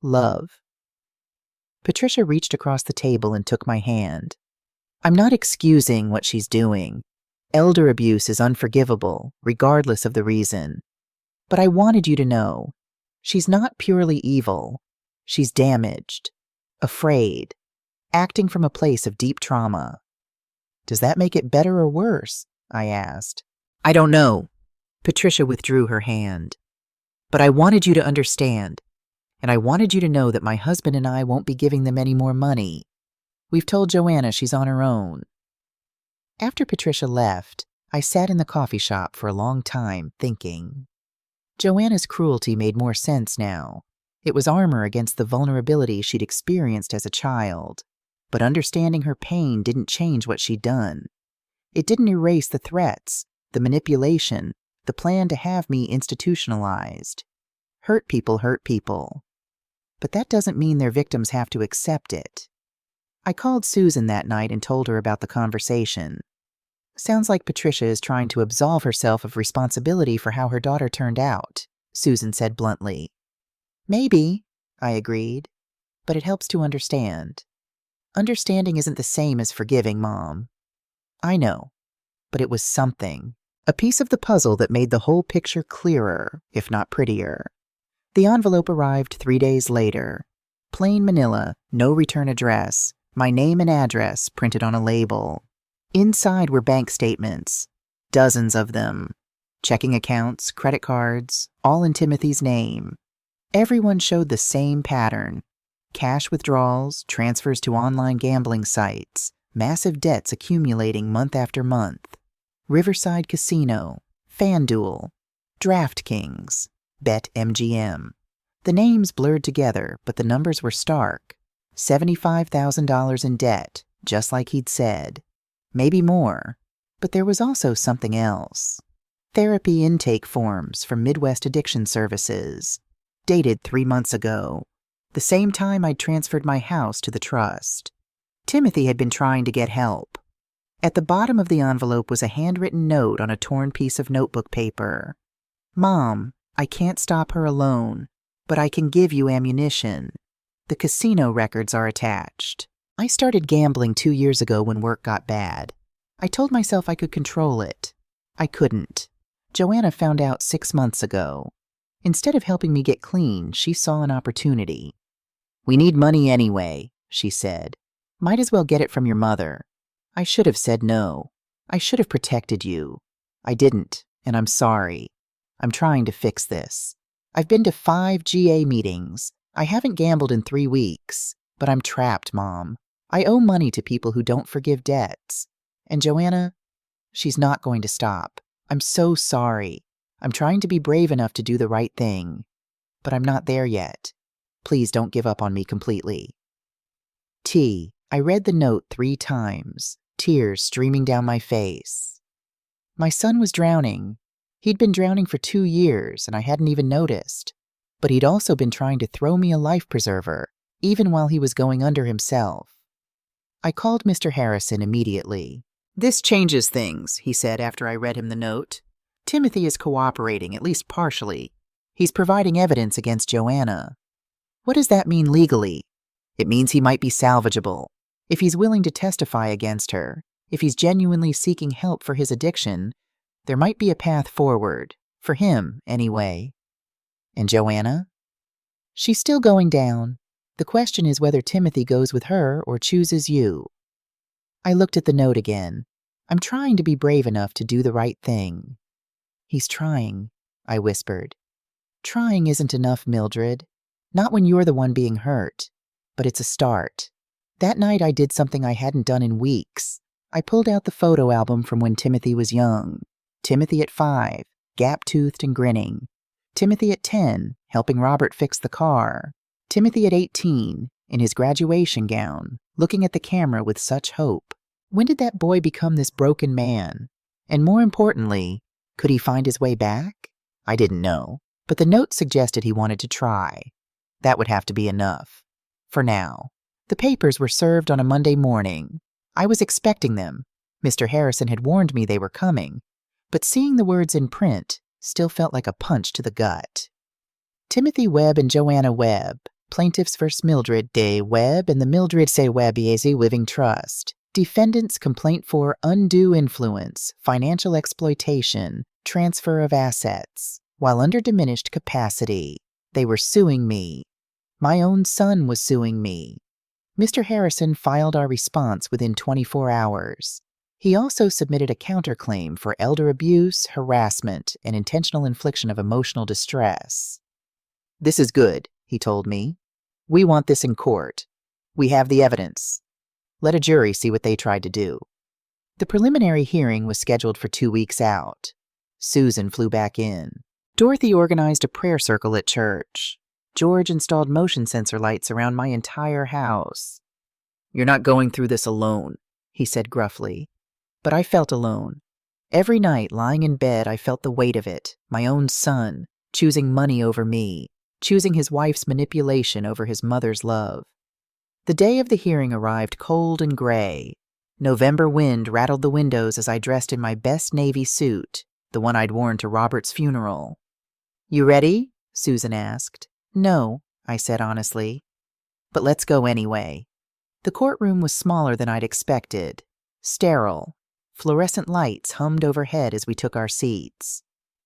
love." Patricia reached across the table and took my hand. "I'm not excusing what she's doing. Elder abuse is unforgivable, regardless of the reason. But I wanted you to know, she's not purely evil. She's damaged, afraid, acting from a place of deep trauma." "Does that make it better or worse?" I asked. "I don't know." Patricia withdrew her hand. "But I wanted you to understand, and I wanted you to know that my husband and I won't be giving them any more money. We've told Joanna she's on her own." After Patricia left, I sat in the coffee shop for a long time, thinking. Joanna's cruelty made more sense now. It was armor against the vulnerability she'd experienced as a child, but understanding her pain didn't change what she'd done. It didn't erase the threats, the manipulation, the plan to have me institutionalized. Hurt people. But that doesn't mean their victims have to accept it. I called Susan that night and told her about the conversation. "Sounds like Patricia is trying to absolve herself of responsibility for how her daughter turned out," Susan said bluntly. "Maybe," I agreed, "but it helps to understand. Understanding isn't the same as forgiving, Mom." "I know, but it was something. A piece of the puzzle that made the whole picture clearer, if not prettier." The envelope arrived 3 days later. Plain manila, no return address, my name and address printed on a label. Inside were bank statements, dozens of them. Checking accounts, credit cards, all in Timothy's name. Everyone showed the same pattern. Cash withdrawals, transfers to online gambling sites, massive debts accumulating month after month. Riverside Casino, FanDuel, DraftKings, BetMGM. The names blurred together, but the numbers were stark. $75,000 in debt, just like he'd said. Maybe more. But there was also something else. Therapy intake forms from Midwest Addiction Services, dated 3 months ago, the same time I'd transferred my house to the trust. Timothy had been trying to get help. At the bottom of the envelope was a handwritten note on a torn piece of notebook paper. "Mom, I can't stop her alone, but I can give you ammunition. The casino records are attached. I started gambling 2 years ago when work got bad. I told myself I could control it. I couldn't. Joanna found out 6 months ago. Instead of helping me get clean, she saw an opportunity. 'We need money anyway,' she said. 'Might as well get it from your mother.' I should have said no. I should have protected you. I didn't, and I'm sorry. I'm trying to fix this. I've been to 5 GA meetings. I haven't gambled in 3 weeks, but I'm trapped, Mom. I owe money to people who don't forgive debts. And Joanna, she's not going to stop. I'm so sorry. I'm trying to be brave enough to do the right thing, but I'm not there yet. Please don't give up on me completely." T. I read the note 3 times, tears streaming down my face. My son was drowning. He'd been drowning for 2 years, and I hadn't even noticed. But he'd also been trying to throw me a life preserver, even while he was going under himself. I called Mr. Harrison immediately. "This changes things," he said after I read him the note. "Timothy is cooperating, at least partially. He's providing evidence against Joanna. What does that mean legally? It means he might be salvageable. If he's willing to testify against her, if he's genuinely seeking help for his addiction, there might be a path forward, for him, anyway. And Joanna? She's still going down. The question is whether Timothy goes with her or chooses you." I looked at the note again. I'm trying to be brave enough to do the right thing. "He's trying," I whispered. "Trying isn't enough, Mildred. Not when you're the one being hurt. But it's a start. That night I did something I hadn't done in weeks. I pulled out the photo album from when Timothy was young. Timothy at 5, gap-toothed and grinning. Timothy at 10, helping Robert fix the car. Timothy at 18, in his graduation gown, looking at the camera with such hope. When did that boy become this broken man? And more importantly, could he find his way back? I didn't know, but the note suggested he wanted to try. That would have to be enough. For now. The papers were served on a Monday morning. I was expecting them. Mr. Harrison had warned me they were coming, but seeing the words in print still felt like a punch to the gut. Timothy Webb and Joanna Webb, plaintiffs versus Mildred Day Webb and the Mildred C. Webb Easy Living Trust. Defendants complaint for undue influence, financial exploitation, transfer of assets, while under diminished capacity. They were suing me. My own son was suing me. Mr. Harrison filed our response within 24 hours. He also submitted a counterclaim for elder abuse, harassment, and intentional infliction of emotional distress. "This is good," he told me. "We want this in court. We have the evidence. Let a jury see what they tried to do." The preliminary hearing was scheduled for 2 weeks out. Susan flew back in. Dorothy organized a prayer circle at church. George installed motion sensor lights around my entire house. "You're not going through this alone," he said gruffly. But I felt alone. Every night, lying in bed, I felt the weight of it. My own son, choosing money over me, choosing his wife's manipulation over his mother's love. The day of the hearing arrived cold and gray. November wind rattled the windows as I dressed in my best navy suit, the one I'd worn to Robert's funeral. "You ready?" Susan asked. "No," I said honestly. "But let's go anyway." The courtroom was smaller than I'd expected. Sterile. Fluorescent lights hummed overhead as we took our seats.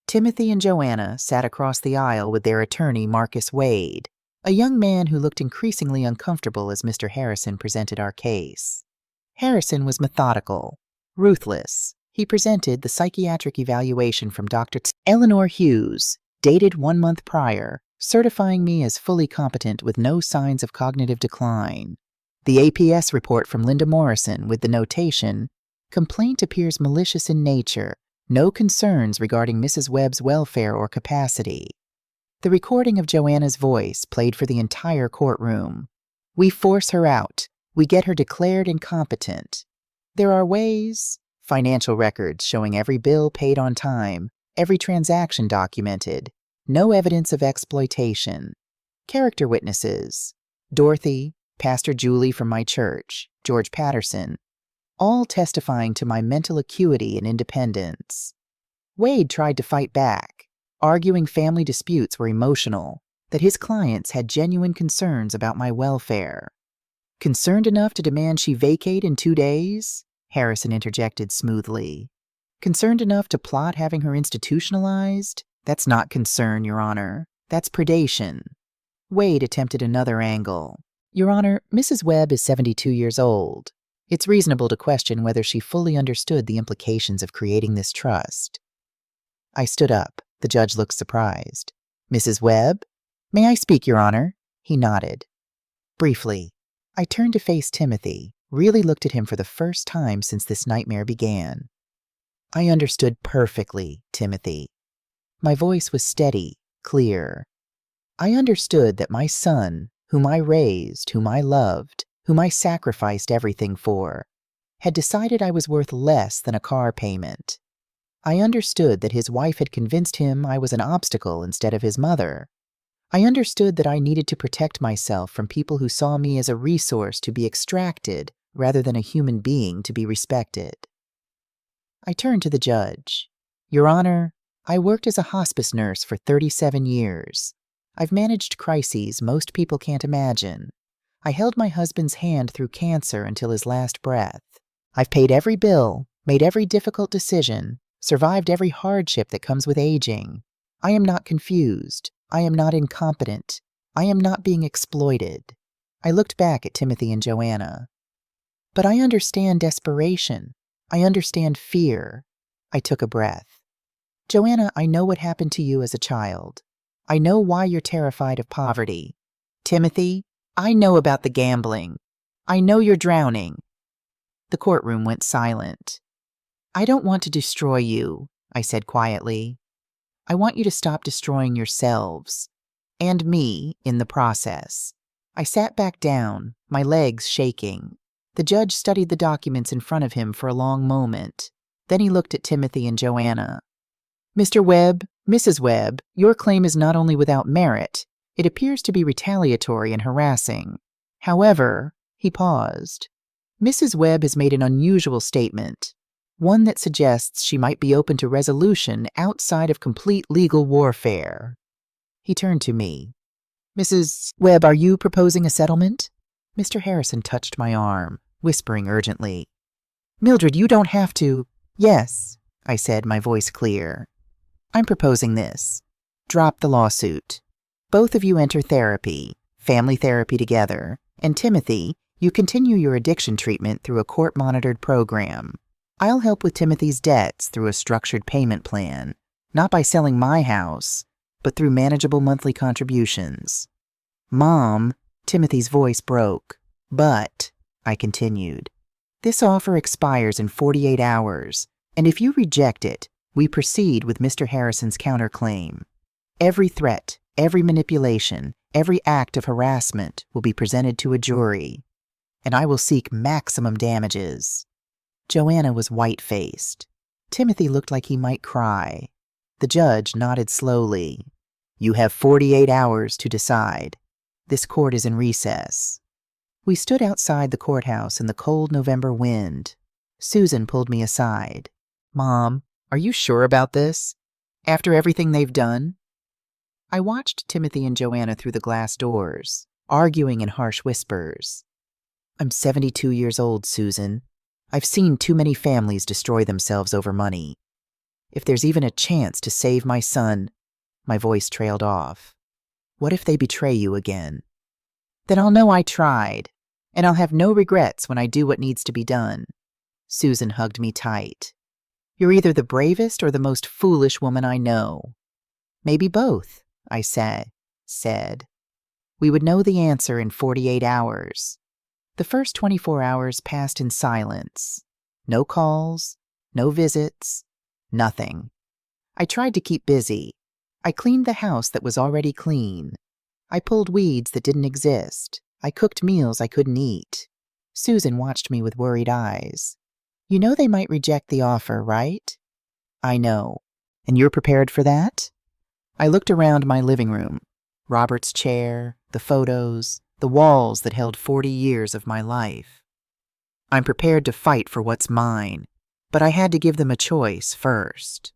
Timothy and Joanna sat across the aisle with their attorney, Marcus Wade, a young man who looked increasingly uncomfortable as Mr. Harrison presented our case. Harrison was methodical, ruthless. He presented the psychiatric evaluation from Dr. Eleanor Hughes, dated 1 month prior, certifying me as fully competent with no signs of cognitive decline. The APS report from Linda Morrison with the notation, "Complaint appears malicious in nature. No concerns regarding Mrs. Webb's welfare or capacity." The recording of Joanna's voice played for the entire courtroom. "We force her out. We get her declared incompetent. There are ways." Financial records showing every bill paid on time, every transaction documented, no evidence of exploitation. Character witnesses: Dorothy, Pastor Julie from my church, George Patterson, all testifying to my mental acuity and independence. Wade tried to fight back, arguing family disputes were emotional, that his clients had genuine concerns about my welfare. "Concerned enough to demand she vacate in 2 days?" Harrison interjected smoothly. "Concerned enough to plot having her institutionalized? That's not concern, Your Honor. That's predation." Wade attempted another angle. "Your Honor, Mrs. Webb is 72 years old. It's reasonable to question whether she fully understood the implications of creating this trust." I stood up. The judge looked surprised. "Mrs. Webb? May I speak, Your Honor?" He nodded. Briefly, I turned to face Timothy, really looked at him for the first time since this nightmare began. "I understood perfectly, Timothy." My voice was steady, clear. "I understood that my son, whom I raised, whom I loved, whom I sacrificed everything for, had decided I was worth less than a car payment. I understood that his wife had convinced him I was an obstacle instead of his mother. I understood that I needed to protect myself from people who saw me as a resource to be extracted rather than a human being to be respected." I turned to the judge. "Your Honor, I worked as a hospice nurse for 37 years. I've managed crises most people can't imagine. I held my husband's hand through cancer until his last breath. I've paid every bill, made every difficult decision, survived every hardship that comes with aging. I am not confused. I am not incompetent. I am not being exploited." I looked back at Timothy and Joanna. "But I understand desperation. I understand fear." I took a breath. "Joanna, I know what happened to you as a child. I know why you're terrified of poverty. Timothy, I know about the gambling. I know you're drowning." The courtroom went silent. "I don't want to destroy you," I said quietly. "I want you to stop destroying yourselves, and me in the process." I sat back down, my legs shaking. The judge studied the documents in front of him for a long moment. Then he looked at Timothy and Joanna. "Mr. Webb, Mrs. Webb, your claim is not only without merit, it appears to be retaliatory and harassing. However," he paused, "Mrs. Webb has made an unusual statement, one that suggests she might be open to resolution outside of complete legal warfare." He turned to me. "Mrs. Webb, are you proposing a settlement?" Mr. Harrison touched my arm, whispering urgently. "Mildred, you don't have to—" "Yes," I said, my voice clear. "I'm proposing this. Drop the lawsuit. Both of you enter therapy, family therapy together, and Timothy, you continue your addiction treatment through a court-monitored program. I'll help with Timothy's debts through a structured payment plan, not by selling my house, but through manageable monthly contributions. Mom," Timothy's voice broke. "But," I continued, "this offer expires in 48 hours, and if you reject it, we proceed with Mr. Harrison's counterclaim. Every threat, every manipulation, every act of harassment will be presented to a jury, and I will seek maximum damages." Joanna was white-faced. Timothy looked like he might cry. The judge nodded slowly. "You have 48 hours to decide. This court is in recess." We stood outside the courthouse in the cold November wind. Susan pulled me aside. "Mom, are you sure about this? After everything they've done?" I watched Timothy and Joanna through the glass doors, arguing in harsh whispers. "I'm 72 years old, Susan. I've seen too many families destroy themselves over money. If there's even a chance to save my son—" My voice trailed off. "What if they betray you again? Then I'll know I tried, and I'll have no regrets when I do what needs to be done." Susan hugged me tight. You're either the bravest or the most foolish woman I know. Maybe both, I said. We would know the answer in 48 hours. The first 24 hours passed in silence. No calls, no visits, nothing. I tried to keep busy. I cleaned the house that was already clean. I pulled weeds that didn't exist. I cooked meals I couldn't eat. Susan watched me with worried eyes. You know they might reject the offer, right? I know. And you're prepared for that? I looked around my living room. Robert's chair, the photos, the walls that held 40 years of my life. I'm prepared to fight for what's mine, but I had to give them a choice first.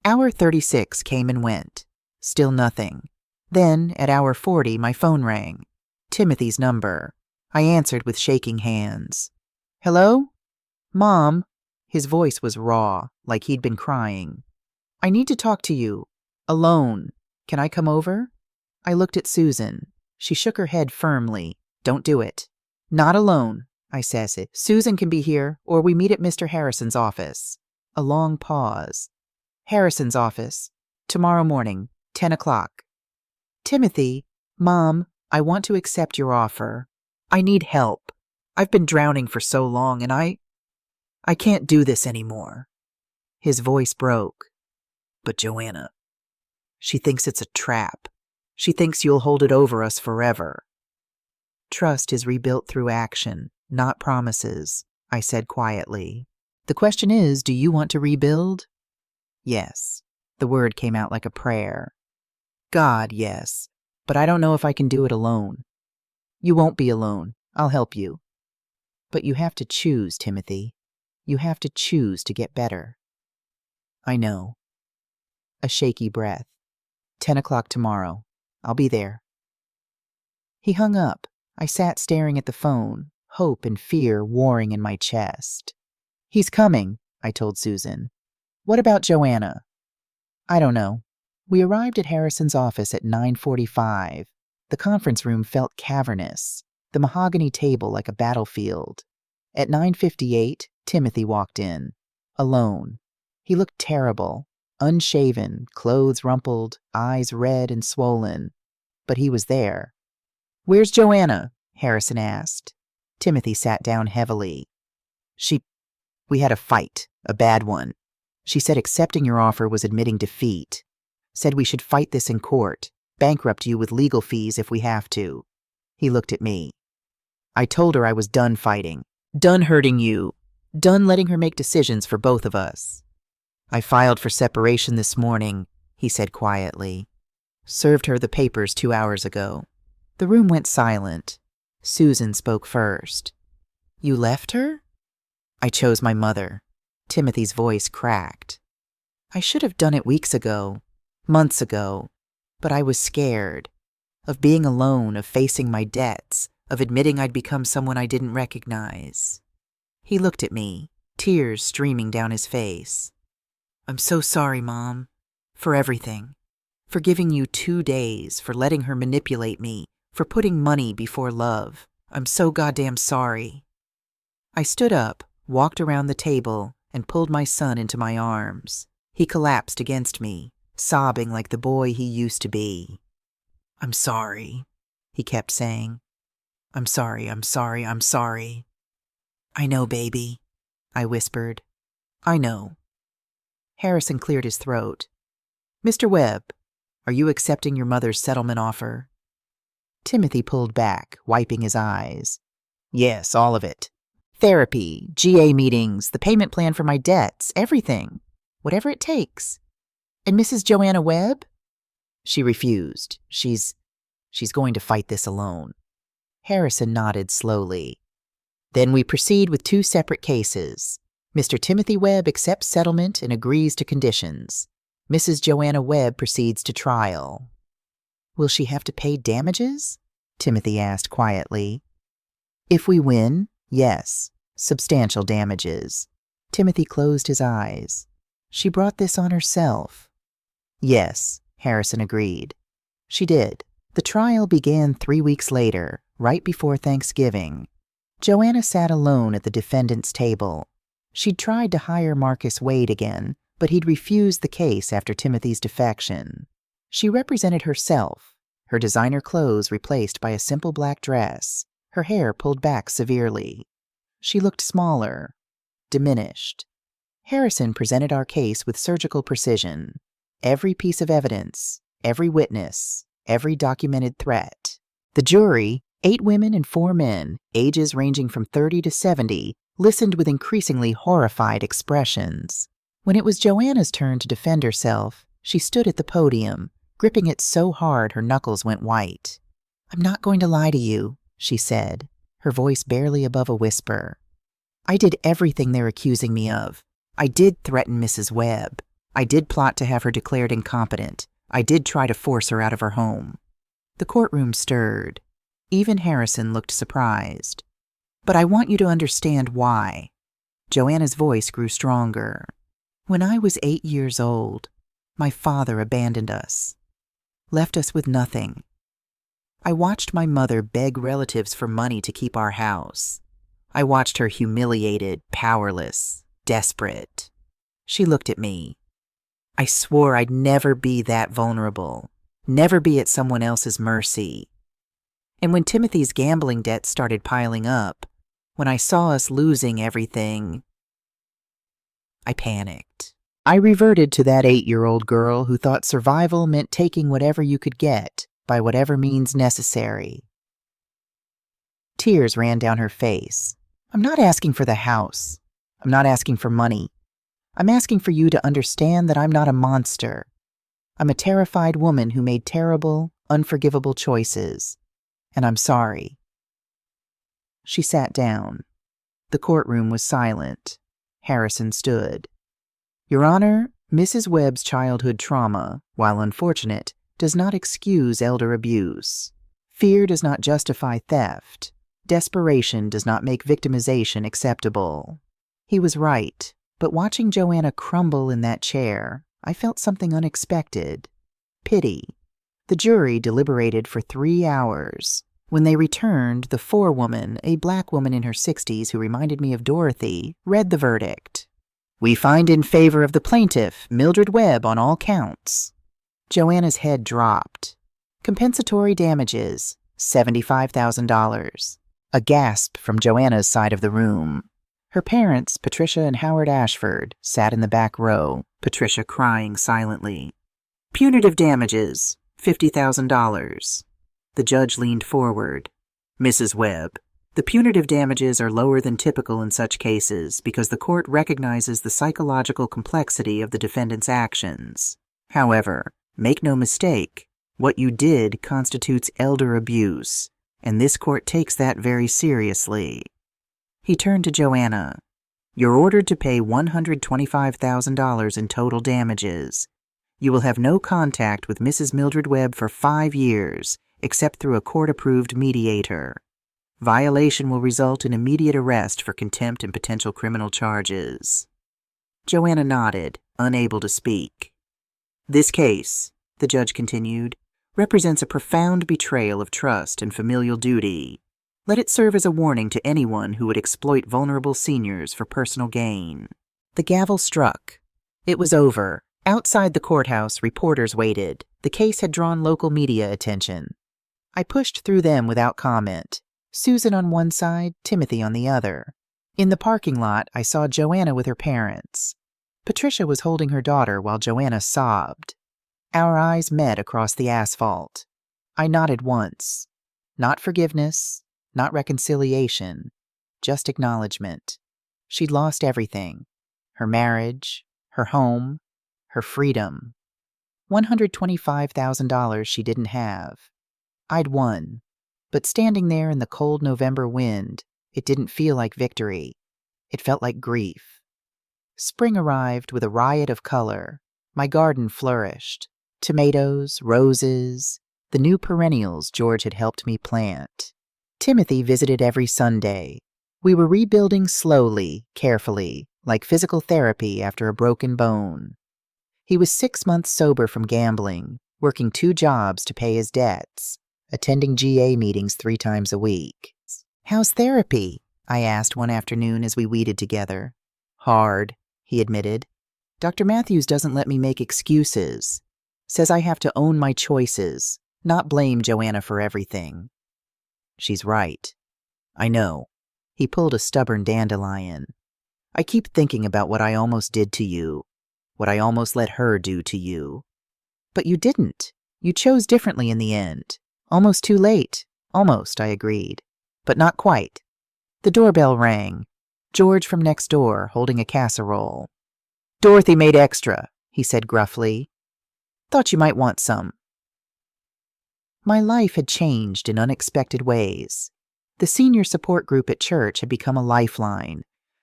Hour 36 came and went. Still nothing. Then, at hour 40, my phone rang. Timothy's number. I answered with shaking hands. Hello? Mom. His voice was raw, like he'd been crying. I need to talk to you. Alone. Can I come over? I looked at Susan. She shook her head firmly. Don't do it. Not alone, I says it. Susan can be here, or we meet at Mr. Harrison's office. A long pause. Harrison's office. Tomorrow morning, 10 o'clock. Timothy, Mom, I want to accept your offer. I need help. I've been drowning for so long, and I can't do this anymore. His voice broke. But Joanna, she thinks it's a trap. She thinks you'll hold it over us forever. Trust is rebuilt through action, not promises, I said quietly. The question is, do you want to rebuild? Yes. The word came out like a prayer. God, yes. But I don't know if I can do it alone. You won't be alone. I'll help you. But you have to choose, Timothy. You have to choose to get better. I know. A shaky breath. 10 o'clock tomorrow. I'll be there. He hung up. I sat staring at the phone, hope and fear warring in my chest. He's coming, I told Susan. What about Joanna? I don't know. We arrived at Harrison's office at 9:45. The conference room felt cavernous, the mahogany table like a battlefield. At 9:58, Timothy walked in, alone. He looked terrible, unshaven, clothes rumpled, eyes red and swollen. But he was there. Where's Joanna? Harrison asked. Timothy sat down heavily. We had a fight, a bad one. She said accepting your offer was admitting defeat. Said we should fight this in court, bankrupt you with legal fees if we have to. He looked at me. I told her I was done fighting, done hurting you, done letting her make decisions for both of us. I filed for separation this morning, he said quietly. Served her the papers 2 hours ago. The room went silent. Susan spoke first. You left her? I chose my mother. Timothy's voice cracked. I should have done it weeks ago, months ago, but I was scared. Of being alone, of facing my debts, of admitting I'd become someone I didn't recognize. He looked at me, tears streaming down his face. I'm so sorry, Mom, for everything. For giving you 2 days, for letting her manipulate me, for putting money before love. I'm so goddamn sorry. I stood up, walked around the table, and pulled my son into my arms. He collapsed against me, sobbing like the boy he used to be. I'm sorry, he kept saying. I'm sorry, I'm sorry, I'm sorry. I know, baby, I whispered. I know. Harrison cleared his throat. Mr. Webb, are you accepting your mother's settlement offer? Timothy pulled back, wiping his eyes. Yes, all of it. Therapy, GA meetings, the payment plan for my debts, everything. Whatever it takes. And Mrs. Joanna Webb? She refused. She's going to fight this alone. Harrison nodded slowly. Then we proceed with 2 separate cases. Mr. Timothy Webb accepts settlement and agrees to conditions. Mrs. Joanna Webb proceeds to trial. Will she have to pay damages? Timothy asked quietly. If we win, yes, substantial damages. Timothy closed his eyes. She brought this on herself. Yes, Harrison agreed. She did. The trial began 3 weeks later, right before Thanksgiving. Joanna sat alone at the defendant's table. She'd tried to hire Marcus Wade again, but he'd refused the case after Timothy's defection. She represented herself, her designer clothes replaced by a simple black dress, her hair pulled back severely. She looked smaller, diminished. Harrison presented our case with surgical precision. Every piece of evidence, every witness, every documented threat. The jury, 8 women and 4 men, ages ranging from 30 to 70, listened with increasingly horrified expressions. When it was Joanna's turn to defend herself, she stood at the podium, gripping it so hard her knuckles went white. "I'm not going to lie to you," she said, her voice barely above a whisper. "I did everything they're accusing me of. I did threaten Mrs. Webb. I did plot to have her declared incompetent. I did try to force her out of her home." The courtroom stirred. Even Harrison looked surprised. "But I want you to understand why." Joanna's voice grew stronger. "When I was 8 years old, my father abandoned us, left us with nothing. I watched my mother beg relatives for money to keep our house. I watched her humiliated, powerless, desperate. She looked at me. I swore I'd never be that vulnerable, never be at someone else's mercy. And when Timothy's gambling debts started piling up, when I saw us losing everything, I panicked. I reverted to that 8-year-old girl who thought survival meant taking whatever you could get, by whatever means necessary." Tears ran down her face. "I'm not asking for the house. I'm not asking for money. I'm asking for you to understand that I'm not a monster. I'm a terrified woman who made terrible, unforgivable choices. And I'm sorry." She sat down. The courtroom was silent. Harrison stood. "Your Honor, Mrs. Webb's childhood trauma, while unfortunate, does not excuse elder abuse. Fear does not justify theft. Desperation does not make victimization acceptable." He was right, but watching Joanna crumble in that chair, I felt something unexpected. Pity. The jury deliberated for 3 hours. When they returned, the forewoman, a black woman in her 60s who reminded me of Dorothy, read the verdict. "We find in favor of the plaintiff, Mildred Webb, on all counts." Joanna's head dropped. Compensatory damages, $75,000. A gasp from Joanna's side of the room. Her parents, Patricia and Howard Ashford, sat in the back row, Patricia crying silently. "Punitive damages, $50,000. The judge leaned forward. "Mrs. Webb, the punitive damages are lower than typical in such cases because the court recognizes the psychological complexity of the defendant's actions. However, make no mistake, what you did constitutes elder abuse, and this court takes that very seriously." He turned to Joanna. "You're ordered to pay $125,000 in total damages. You will have no contact with Mrs. Mildred Webb for 5 years, except through a court-approved mediator. Violation will result in immediate arrest for contempt and potential criminal charges." Joanna nodded, unable to speak. "This case," the judge continued, "represents a profound betrayal of trust and familial duty. Let it serve as a warning to anyone who would exploit vulnerable seniors for personal gain." The gavel struck. It was over. Outside the courthouse, reporters waited. The case had drawn local media attention. I pushed through them without comment. Susan on one side, Timothy on the other. In the parking lot, I saw Joanna with her parents. Patricia was holding her daughter while Joanna sobbed. Our eyes met across the asphalt. I nodded once. Not forgiveness, not reconciliation, just acknowledgement. She'd lost everything. Her marriage, her home, her freedom. $125,000 she didn't have. I'd won, but standing there in the cold November wind, it didn't feel like victory. It felt like grief. Spring arrived with a riot of color. My garden flourished. Tomatoes, roses, the new perennials George had helped me plant. Timothy visited every Sunday. We were rebuilding slowly, carefully, like physical therapy after a broken bone. He was 6 months sober from gambling, working 2 jobs to pay his debts, attending GA meetings 3 times a week. "How's therapy?" I asked one afternoon as we weeded together. Hard, he admitted. Dr. Matthews doesn't let me make excuses. Says I have to own my choices, not blame Joanna for everything. She's right. I know. He pulled a stubborn dandelion. I keep thinking about what I almost did to you, what I almost let her do to you. But you didn't. You chose differently in the end. Almost too late. Almost, I agreed. But not quite. The doorbell rang. George from next door, holding a casserole. Dorothy made extra, he said gruffly. Thought you might want some. My life had changed in unexpected ways. The senior support group at church had become a lifeline.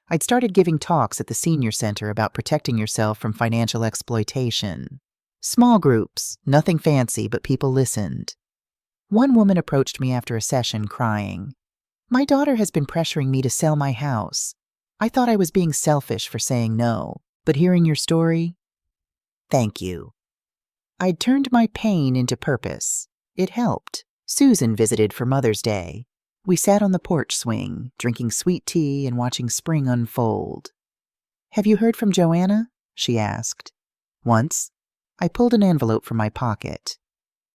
I'd started giving talks at the senior center about protecting yourself from financial exploitation. Small groups, nothing fancy, but people listened. One woman approached me after a session crying. My daughter has been pressuring me to sell my house. I thought I was being selfish for saying no, but hearing your story, thank you. I'd turned my pain into purpose. It helped. Susan visited for Mother's Day. We sat on the porch swing, drinking sweet tea and watching spring unfold. Have you heard from Joanna? She asked. Once. I pulled an envelope from my pocket.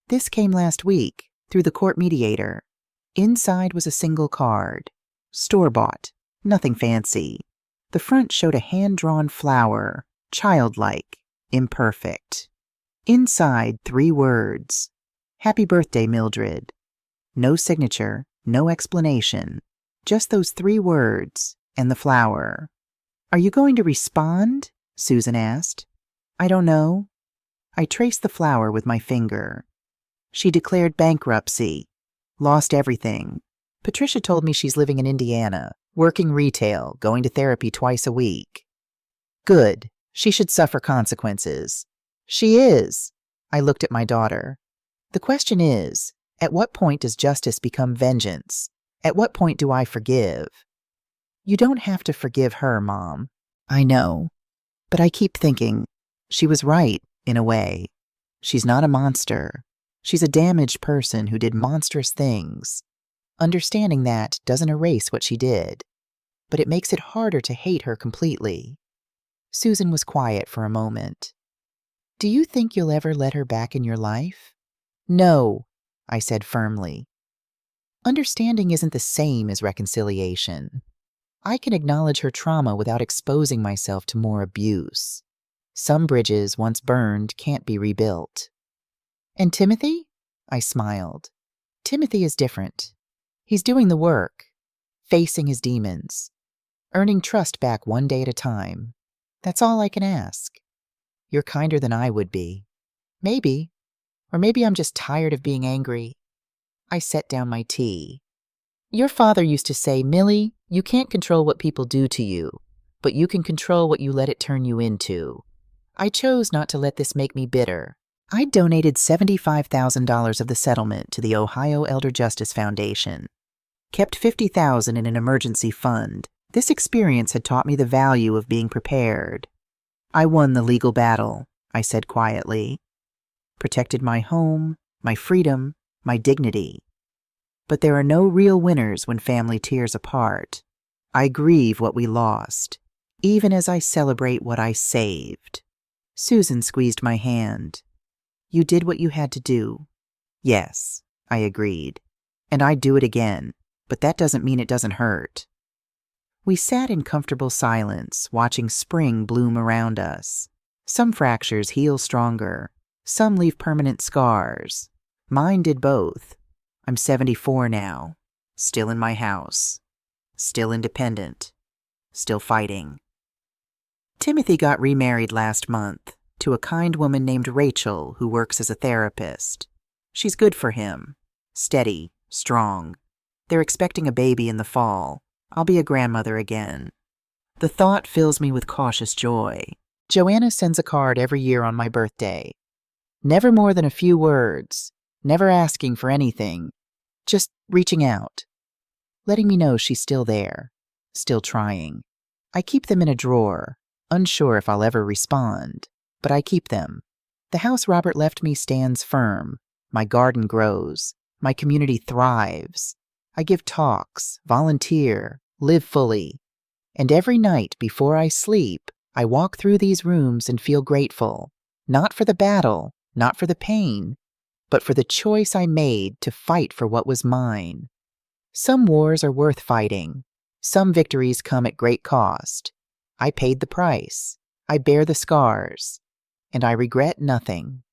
This came last week, through the court mediator. Inside was a single card. Store-bought. Nothing fancy. The front showed a hand-drawn flower, childlike, imperfect. Inside, 3 words. Happy birthday, Mildred. No signature, no explanation. Just those 3 words, and the flower. Are you going to respond? Susan asked. I don't know. I traced the flower with my finger. She declared bankruptcy. Lost everything. Patricia told me she's living in Indiana, working retail, going to therapy twice a week. Good. She should suffer consequences. She is. I looked at my daughter. The question is, at what point does justice become vengeance? At what point do I forgive? You don't have to forgive her, Mom. I know. But I keep thinking, she was right, in a way. She's not a monster. She's a damaged person who did monstrous things. Understanding that doesn't erase what she did, but it makes it harder to hate her completely. Susan was quiet for a moment. Do you think you'll ever let her back in your life? No, I said firmly. Understanding isn't the same as reconciliation. I can acknowledge her trauma without exposing myself to more abuse. Some bridges, once burned, can't be rebuilt. And Timothy? I smiled. Timothy is different. He's doing the work, facing his demons, earning trust back one day at a time. That's all I can ask. You're kinder than I would be. Maybe. Or maybe I'm just tired of being angry. I set down my tea. Your father used to say, Millie, you can't control what people do to you, but you can control what you let it turn you into. I chose not to let this make me bitter. I donated $75,000 of the settlement to the Ohio Elder Justice Foundation. Kept $50,000 in an emergency fund. This experience had taught me the value of being prepared. I won the legal battle, I said quietly. Protected my home, my freedom, my dignity. But there are no real winners when family tears apart. I grieve what we lost, even as I celebrate what I saved. Susan squeezed my hand. You did what you had to do. Yes, I agreed. And I'd do it again, but that doesn't mean it doesn't hurt. We sat in comfortable silence, watching spring bloom around us. Some fractures heal stronger. Some leave permanent scars. Mine did both. I'm 74 now. Still in my house. Still independent. Still fighting. Timothy got remarried last month to a kind woman named Rachel who works as a therapist. She's good for him. Steady, strong. They're expecting a baby in the fall. I'll be a grandmother again. The thought fills me with cautious joy. Joanna sends a card every year on my birthday. Never more than a few words. Never asking for anything. Just reaching out. Letting me know she's still there. Still trying. I keep them in a drawer. Unsure if I'll ever respond. But I keep them. The house Robert left me stands firm. My garden grows. My community thrives. I give talks, volunteer, live fully. And every night before I sleep, I walk through these rooms and feel grateful, not for the battle, not for the pain, but for the choice I made to fight for what was mine. Some wars are worth fighting. Some victories come at great cost. I paid the price. I bear the scars. And I regret nothing.